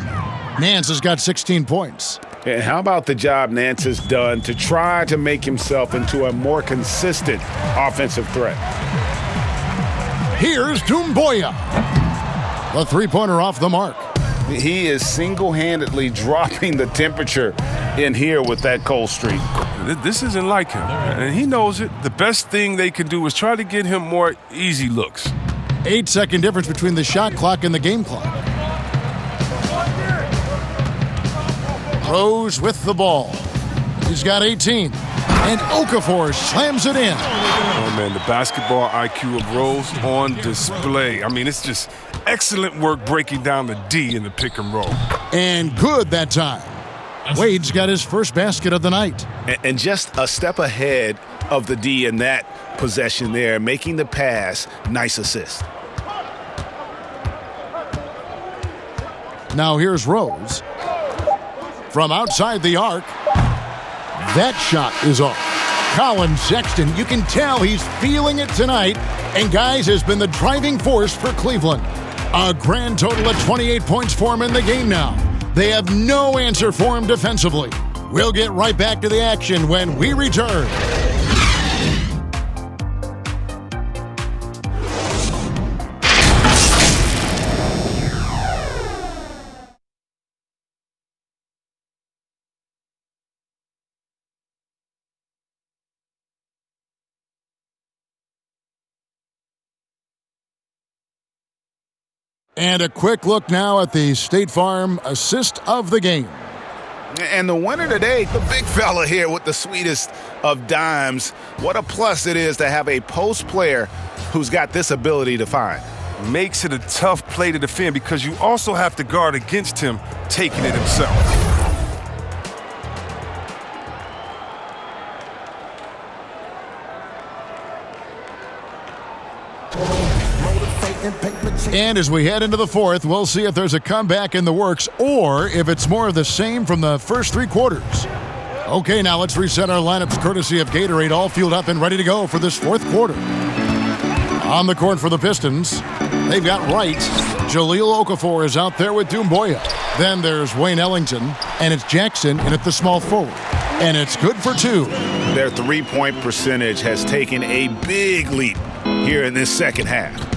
Nance has got 16 points. And how about the job Nance has done to try to make himself into a more consistent offensive threat? Here's Doumbouya. The three-pointer off the mark. He is single-handedly dropping the temperature in here with that cold streak. This isn't like him, and he knows it. The best thing they can do is try to get him more easy looks. 8-second difference between the shot clock and the game clock. Rose with the ball. He's got 18. And Okafor slams it in. Oh, man, the basketball IQ of Rose on display. I mean, it's just excellent work breaking down the D in the pick and roll. And good that time. Wade's got his first basket of the night. And just a step ahead of the D in that possession there, making the pass. Nice assist. Now here's Rose. From outside the arc. That shot is off. Colin Sexton, you can tell he's feeling it tonight. And guys, has been the driving force for Cleveland. A grand total of 28 points for him in the game now. They have no answer for him defensively. We'll get right back to the action when we return. And a quick look now at the State Farm assist of the game. And the winner today, the big fella here with the sweetest of dimes. What a plus it is to have a post player who's got this ability to find. Makes it a tough play to defend because you also have to guard against him taking it himself. And as we head into the fourth, we'll see if there's a comeback in the works or if it's more of the same from the first three quarters. Okay, now let's reset our lineups courtesy of Gatorade, all fueled up and ready to go for this fourth quarter. On the court for the Pistons, they've got Wright. Jahlil Okafor is out there with Doumbouya. Then there's Wayne Ellington, and it's Jackson in at the small forward. And it's good for two. Their three-point percentage has taken a big leap here in this second half.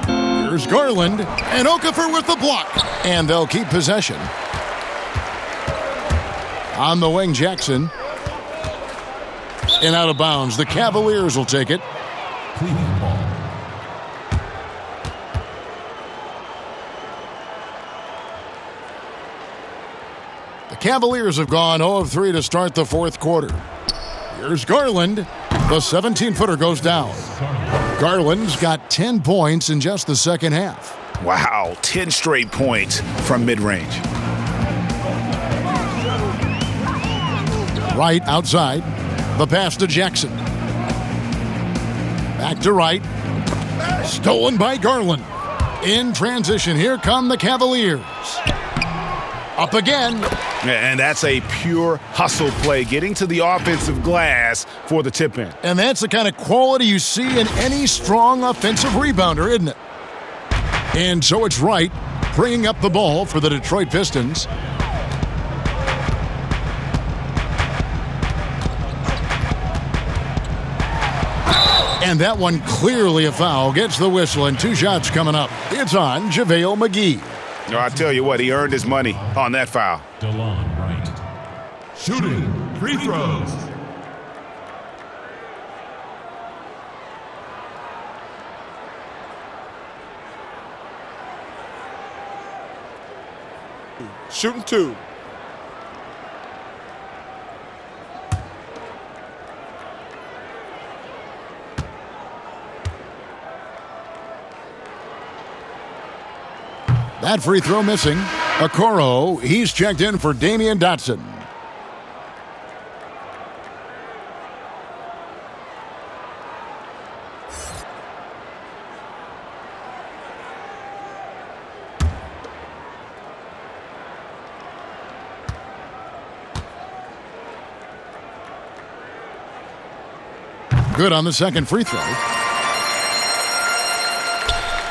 Here's Garland, and Okafor with the block. And they'll keep possession. On the wing, Jackson. And out of bounds. The Cavaliers will take it. Cleveland ball. The Cavaliers have gone 0 of 3 to start the fourth quarter. Here's Garland. The 17-footer goes down. Garland's got 10 points in just the second half. Wow, 10 straight points from mid-range. Wright outside. The pass to Jackson. Back to Wright. Stolen by Garland. In transition, here come the Cavaliers. Up again. And that's a pure hustle play, getting to the offensive glass for the tip-in. And that's the kind of quality you see in any strong offensive rebounder, isn't it? And so it's Wright bringing up the ball for the Detroit Pistons. And that one clearly a foul. Gets the whistle, and 2 shots coming up. It's on JaVale McGee. No, I tell you what, he earned his money on that foul. DeLon Wright. Shooting free throws. Shooting 2. That free throw missing. Okoro, he's checked in for Damian Dotson. Good on the second free throw.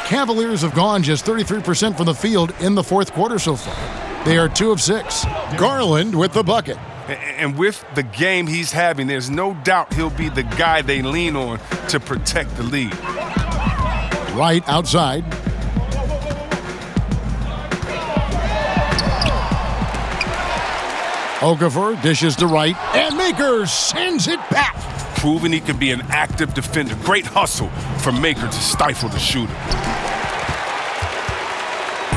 Cavaliers have gone just 33% from the field in the fourth quarter so far. They are 2 of 6. Garland with the bucket. And with the game he's having, there's no doubt he'll be the guy they lean on to protect the lead. Right outside. Okafor dishes to Wright, and Maker sends it back. Proving he can be an active defender. Great hustle from Maker to stifle the shooter.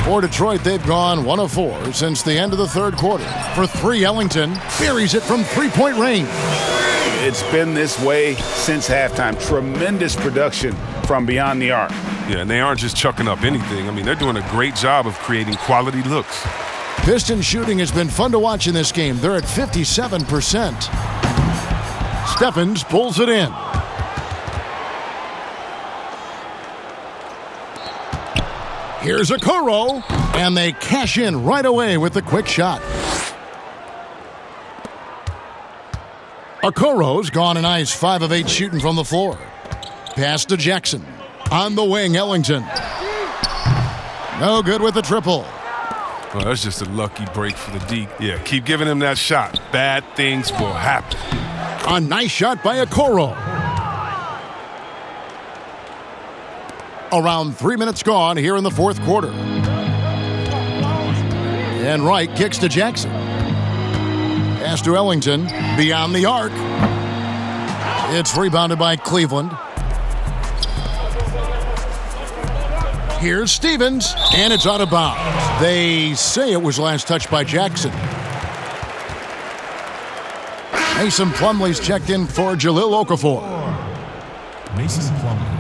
For Detroit, they've gone 1 of 4 since the end of the third quarter. For 3, Ellington buries it from three-point range. It's been this way since halftime. Tremendous production from beyond the arc. Yeah, and they aren't just chucking up anything. I mean, they're doing a great job of creating quality looks. Pistons shooting has been fun to watch in this game. They're at 57%. Stephens pulls it in. Here's Okoro, and they cash in right away with the quick shot. Okoro's gone a nice 5 of 8 shooting from the floor. Pass to Jackson. On the wing, Ellington. No good with the triple. Well, that's just a lucky break for the D. Yeah, keep giving him that shot. Bad things will happen. A nice shot by Okoro. Around 3 minutes gone here in the fourth quarter. And Wright kicks to Jackson. Pass to Ellington. Beyond the arc. It's rebounded by Cleveland. Here's Stevens, and it's out of bounds. They say it was last touched by Jackson. Mason Plumlee's checked in for Jahlil Okafor. Mason Plumlee.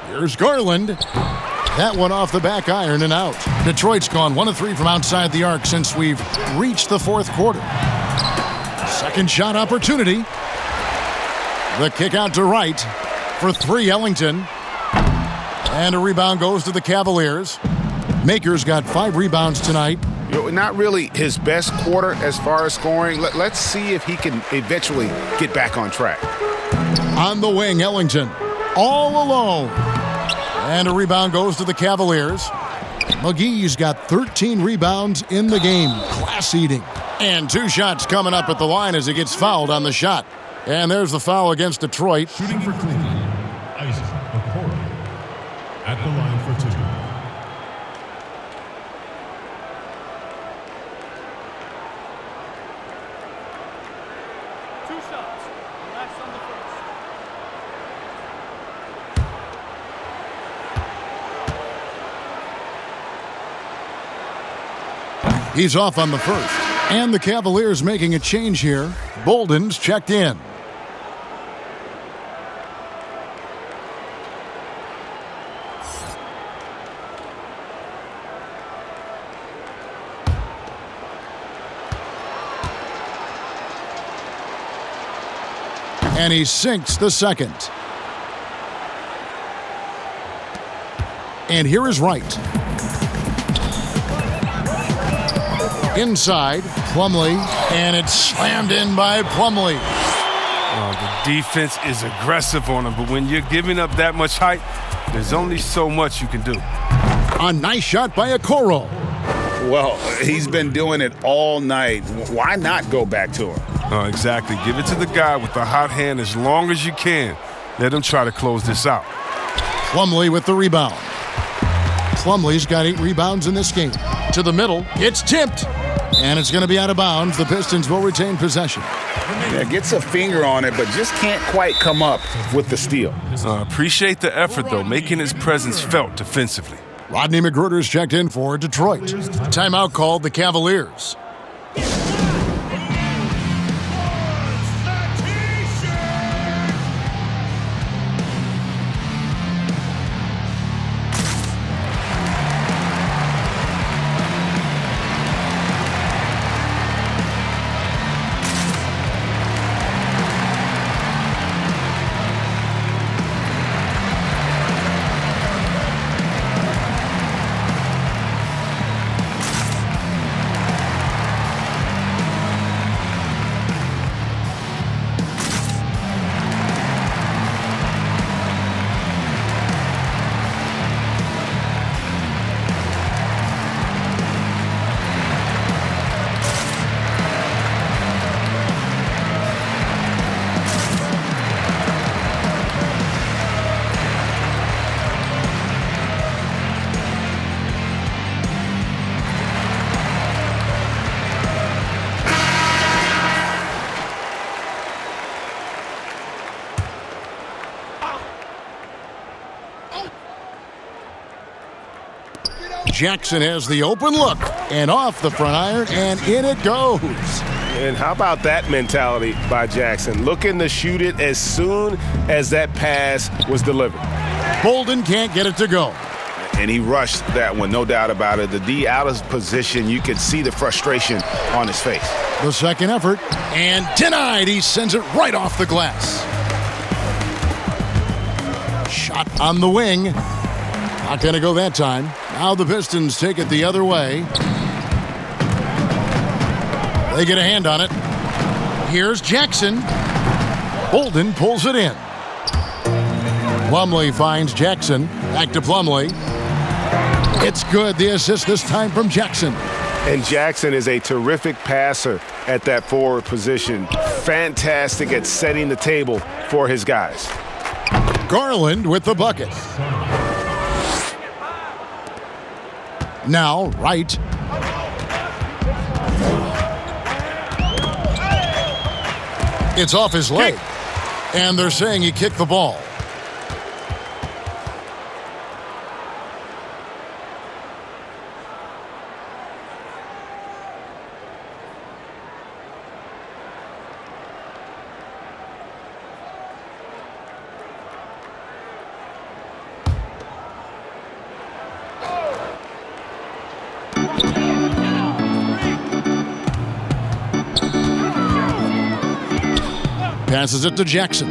Here's Garland. That one off the back iron and out. Detroit's gone 1 of 3 from outside the arc since we've reached the fourth quarter. Second shot opportunity. The kick out to Wright for 3, Ellington. And a rebound goes to the Cavaliers. Maker's got 5 rebounds tonight. Not really his best quarter as far as scoring. Let's see if he can eventually get back on track. On the wing, Ellington. All alone. And a rebound goes to the Cavaliers. McGee's got 13 rebounds in the game. Class eating. And 2 shots coming up at the line as he gets fouled on the shot. And there's the foul against Detroit. Shooting for Cleveland, Isaac Okoro. At the line for 2. He's off on the first. And the Cavaliers making a change here. Bolden's checked in. And he sinks the second. And here is Wright. Inside, Plumlee, and it's slammed in by Plumlee. The defense is aggressive on him, but when you're giving up that much height, there's only so much you can do. A nice shot by Okoro. Well, he's been doing it all night. Why not go back to him? Exactly. Give it to the guy with the hot hand as long as you can. Let him try to close this out. Plumlee with the rebound. Plumlee's got 8 rebounds in this game. To the middle, it's tipped. And it's going to be out of bounds. The Pistons will retain possession. Yeah, gets a finger on it, but just can't quite come up with the steal. Appreciate the effort, though, making his presence felt defensively. Rodney McGruder's checked in for Detroit. Timeout called the Cavaliers. Jackson has the open look, and off the front iron, and in it goes. And how about that mentality by Jackson? Looking to shoot it as soon as that pass was delivered. Bolden can't get it to go. And he rushed that one, no doubt about it. The D out of position, you could see the frustration on his face. The second effort, and denied. He sends it right off the glass. Shot on the wing. Not going to go that time. Now the Pistons take it the other way. They get a hand on it. Here's Jackson. Bolden pulls it in. Plumlee finds Jackson. Back to Plumlee. It's good. The assist this time from Jackson. And Jackson is a terrific passer at that forward position. Fantastic at setting the table for his guys. Garland with the bucket. Now, Wright. It's off his leg. And they're saying he kicked the ball. Passes it to Jackson.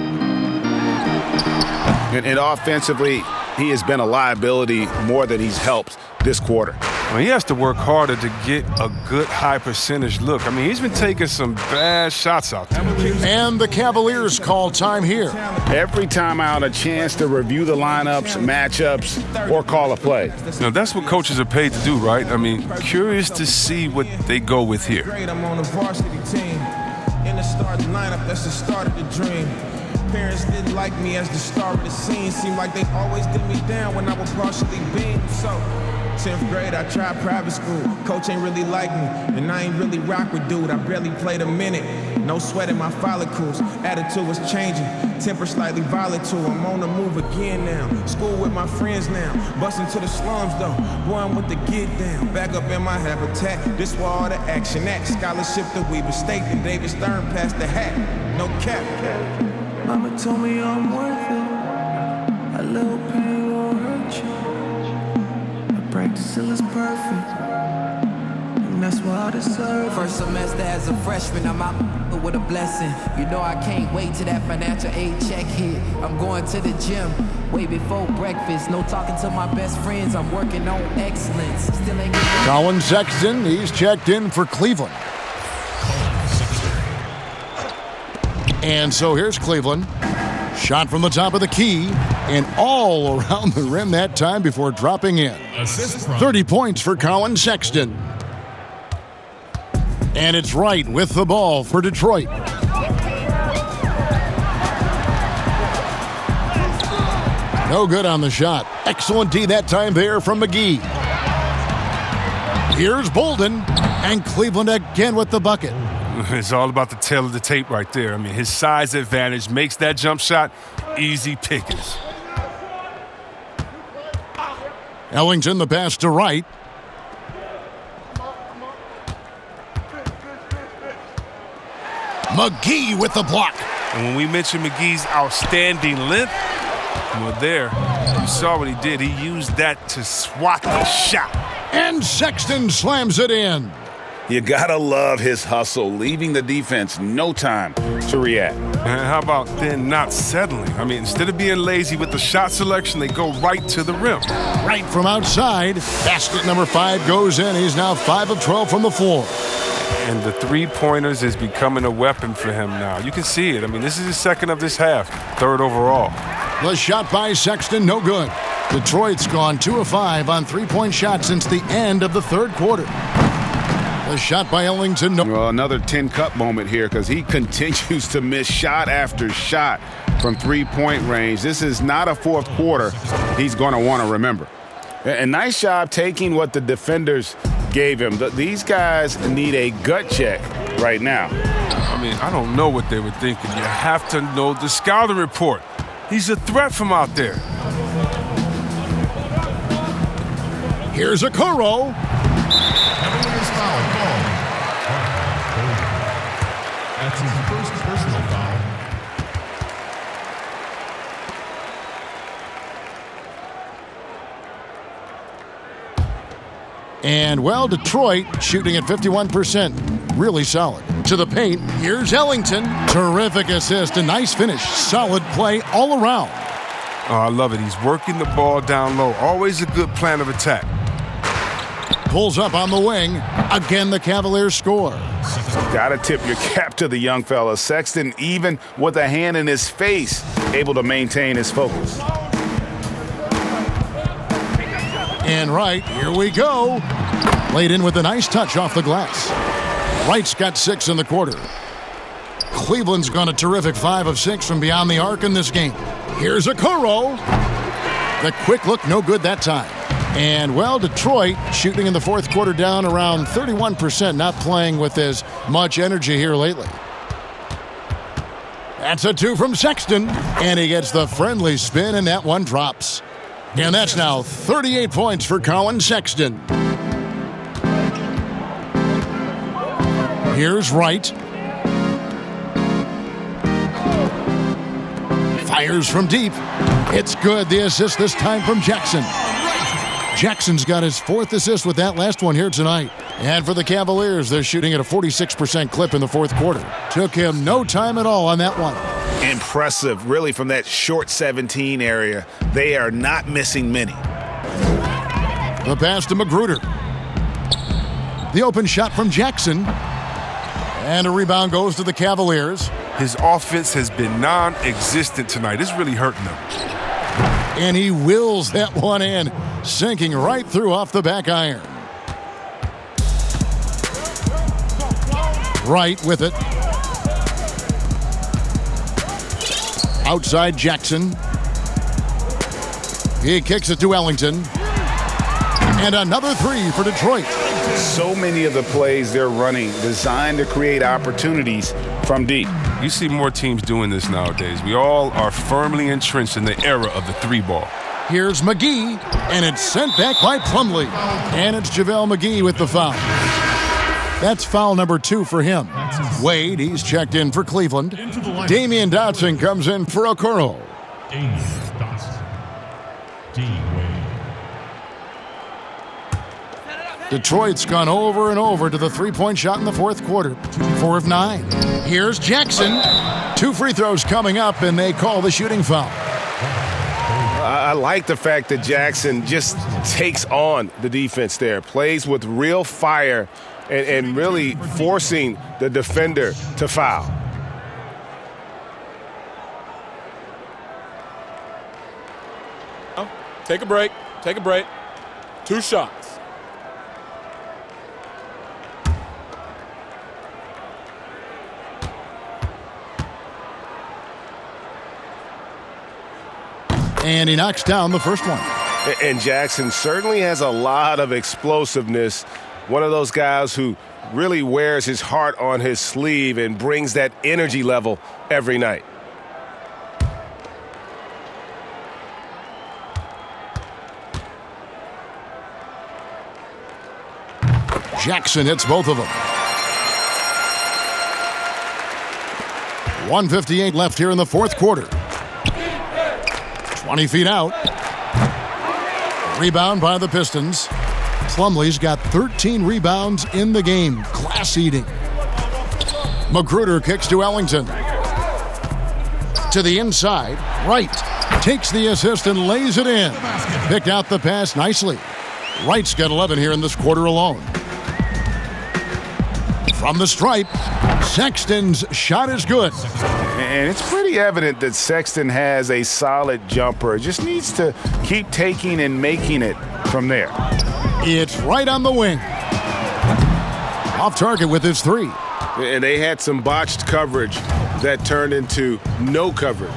And offensively, he has been a liability more than he's helped this quarter. Well, he has to work harder to get a good high percentage look. I mean, he's been taking some bad shots out there. And the Cavaliers call time here. Every time out, a chance to review the lineups, matchups, or call a play. Now, that's what coaches are paid to do, right? I mean, curious to see what they go with here. I'm on the varsity team. In the starting lineup, that's the start of the dream. Parents didn't like me as the star of the scene. Seemed like they always did me down when I was partially beamed. So, 10th grade, I tried private school. Coach ain't really like me, and I ain't really rock with dude. I barely played a minute. No sweat in my follicles. Attitude was changing. Temper slightly volatile. I'm on the move again now. School with my friends now. Busting to the slums though. Boy, I'm with the get down. Back up in my habitat. This where all the action at. Scholarship that we mistaken. David Stern passed the hat. No cap. Mama told me I'm worth it. A little pain won't hurt you. I practice till it's perfect. And that's what I deserve. First semester as a freshman, I'm out with a blessing. You know I can't wait till that financial aid check hit. I'm going to the gym way before breakfast. No talking to my best friends. I'm working on excellence. Still ain't getting Colin Sexton, he's checked in for Cleveland. And so here's Cleveland. Shot from the top of the key and all around the rim that time before dropping in. 30 points for Colin Sexton. And it's Wright with the ball for Detroit. No good on the shot. Excellent D that time there from McGee. Here's Bolden, and Cleveland again with the bucket. It's all about the tail of the tape right there. I mean, his size advantage makes that jump shot easy pickings. Ellington the pass to Wright. McGee with the block. And when we mentioned McGee's outstanding length, well, there, you saw what he did. He used that to swat the shot. And Sexton slams it in. You gotta love his hustle, leaving the defense no time to react. And how about then not settling? I mean, instead of being lazy with the shot selection, they go right to the rim. Right from outside. Basket number 5 goes in. He's now 5 of 12 from the floor. And the three-pointers is becoming a weapon for him now. You can see it. I mean, this is his second of this half, third overall. The shot by Sexton, no good. Detroit's gone 2 of 5 on three-point shots since the end of the third quarter. The shot by Ellington. No. Well, another 10-cup moment here because he continues to miss shot after shot from three-point range. This is not a fourth quarter he's going to want to remember. A nice job taking what the defenders gave him. These guys need a gut check right now. I mean, I don't know what they were thinking. You have to know the scouting report. He's a threat from out there. Here's Okoro. Cavaliers foul called. That's his first personal foul. And, well, Detroit shooting at 51%. Really solid. To the paint, here's Ellington. Terrific assist, a nice finish. Solid play all around. Oh, I love it. He's working the ball down low. Always a good plan of attack. Pulls up on the wing. Again, the Cavaliers score. Got to tip your cap to the young fella. Sexton, even with a hand in his face, able to maintain his focus. And Wright, here we go. Laid in with a nice touch off the glass. Wright's got 6 in the quarter. Cleveland's gone a terrific 5 of 6 from beyond the arc in this game. Here's Okoro. The quick look, no good that time. And, well, Detroit shooting in the fourth quarter down around 31%, not playing with as much energy here lately. That's a 2 from Sexton, and he gets the friendly spin, and that one drops. And that's now 38 points for Colin Sexton. Here's Wright. Fires from deep. It's good. The assist this time from Jackson. Jackson's got his 4th assist with that last one here tonight. And for the Cavaliers, they're shooting at a 46% clip in the fourth quarter. Took him no time at all on that one. Impressive, really, from that short 17 area. They are not missing many. The pass to Magruder. The open shot from Jackson. And a rebound goes to the Cavaliers. His offense has been non-existent tonight. It's really hurting them. And he wills that one in, sinking right through off the back iron. Wright with it. Outside Jackson. He kicks it to Ellington. And another 3 for Detroit. So many of the plays they're running designed to create opportunities from deep. You see more teams doing this nowadays. We all are firmly entrenched in the era of the 3-ball. Here's McGee, and it's sent back by Plumlee. And it's JaVale McGee with the foul. That's foul number 2 for him. Wade, he's checked in for Cleveland. Damian Dotson comes in for Okoro. Damian Dotson. D-Wade. Detroit's gone over and over to the 3-point shot in the fourth quarter. 4 of 9. Here's Jackson. 2 free throws coming up, and they call the shooting foul. I like the fact that Jackson just takes on the defense there, plays with real fire, and really forcing the defender to foul. Take a break. Take a break. 2 shots. And he knocks down the first one. And Jackson certainly has a lot of explosiveness. One of those guys who really wears his heart on his sleeve and brings that energy level every night. Jackson hits both of them. 1:58 left here in the fourth quarter. 20 feet out. Rebound by the Pistons. Plumlee's got 13 rebounds in the game. Class eating. Magruder kicks to Ellington. To the inside. Wright takes the assist and lays it in. Picked out the pass nicely. Wright's got 11 here in this quarter alone. From the stripe, Sexton's shot is good. And it's pretty evident that Sexton has a solid jumper. Just needs to keep taking and making it from there. It's right on the wing. Off target with his 3. And they had some botched coverage that turned into no coverage.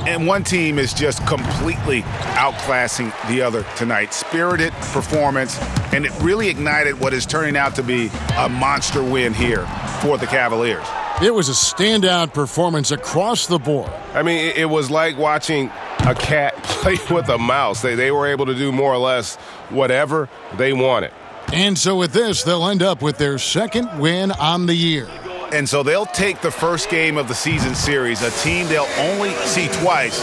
And one team is just completely outclassing the other tonight. Spirited performance, and it really ignited what is turning out to be a monster win here for the Cavaliers. It was a standout performance across the board. I mean, it was like watching a cat play with a mouse. They were able to do more or less whatever they wanted. And so with this, they'll end up with their second win on the year. And so they'll take the first game of the season series, a team they'll only see twice.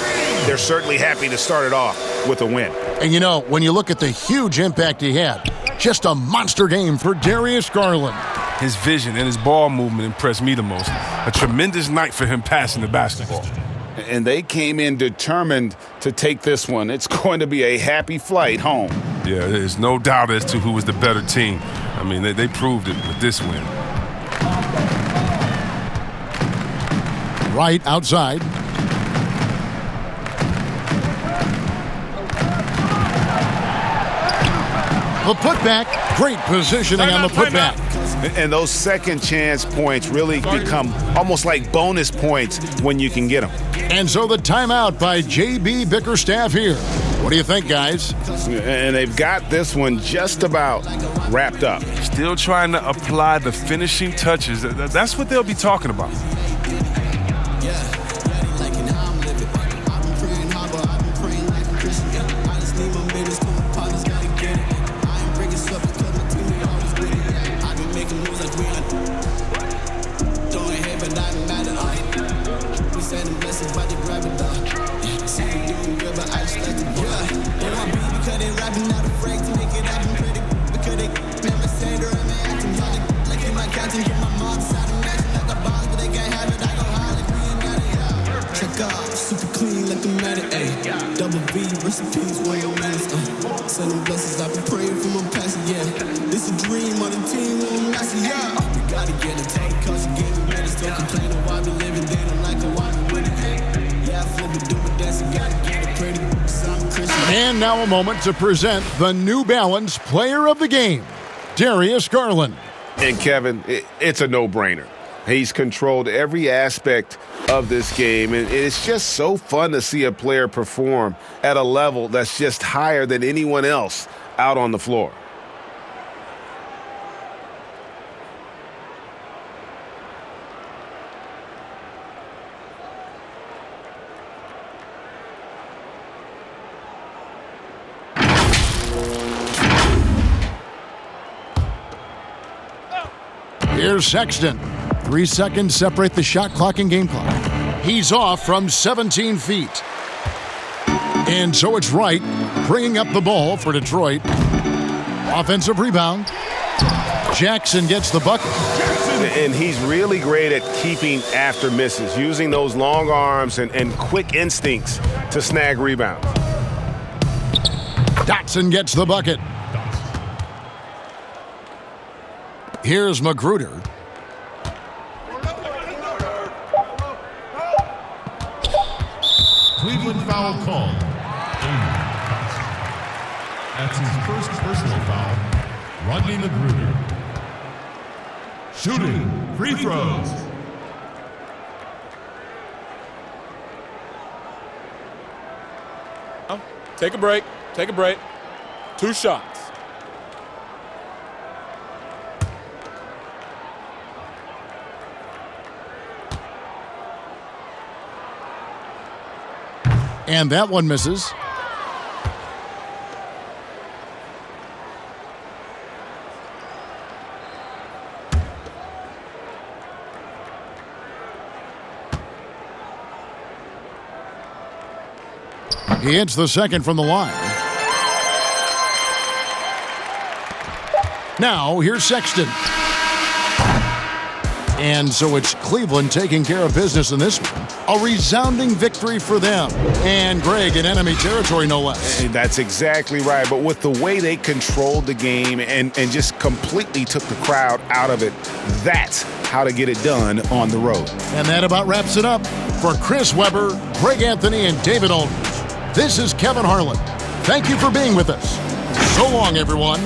They're certainly happy to start it off with a win. And you know, when you look at the huge impact he had, just a monster game for Darius Garland. His vision and his ball movement impressed me the most. A tremendous night for him passing the basketball. And they came in determined to take this one. It's going to be a happy flight home. Yeah, there's no doubt as to who was the better team. I mean, they proved it with this win. Right outside. The putback, great positioning on the putback. And those second chance points really become almost like bonus points when you can get them. And so the timeout by J.B. Bickerstaff here. What do you think, guys? And they've got this one just about wrapped up. Still trying to apply the finishing touches. That's what they'll be talking about. Recipes where your manners sending blessings, I've been praying for my passion, yeah. This a dream on the team, we're massive, yeah. We gotta get it, take cause you gave me minutes, don't complain of why we living, they don't like it, why we winning, yeah, I flip it, do it, dance, you gotta get it pretty, cause I'm a Christian. And now a moment to present the New Balance Player of the Game, Darius Garland. And Kevin, it's a no-brainer. He's controlled every aspect of this game, and it's just so fun to see a player perform at a level that's just higher than anyone else out on the floor. Here's Sexton. 3 seconds separate the shot clock and game clock. He's off from 17 feet. And so it's Wright bringing up the ball for Detroit. Offensive rebound. Jackson gets the bucket. And he's really great at keeping after misses, using those long arms and quick instincts to snag rebounds. Dotson gets the bucket. Here's Magruder. Cleveland foul call. That's his first personal foul. Rodney Magruder. Shooting free throws. Take a break. Take a break. 2 shots. And that one misses. He hits the second from the line. Now, here's Sexton. And so it's Cleveland taking care of business in this one. A resounding victory for them. And Greg in enemy territory, no less. And that's exactly right. But with the way they controlled the game and just completely took the crowd out of it, that's how to get it done on the road. And that about wraps it up. For Chris Webber, Greg Anthony, and David Aldridge, this is Kevin Harlan. Thank you for being with us. So long, everyone.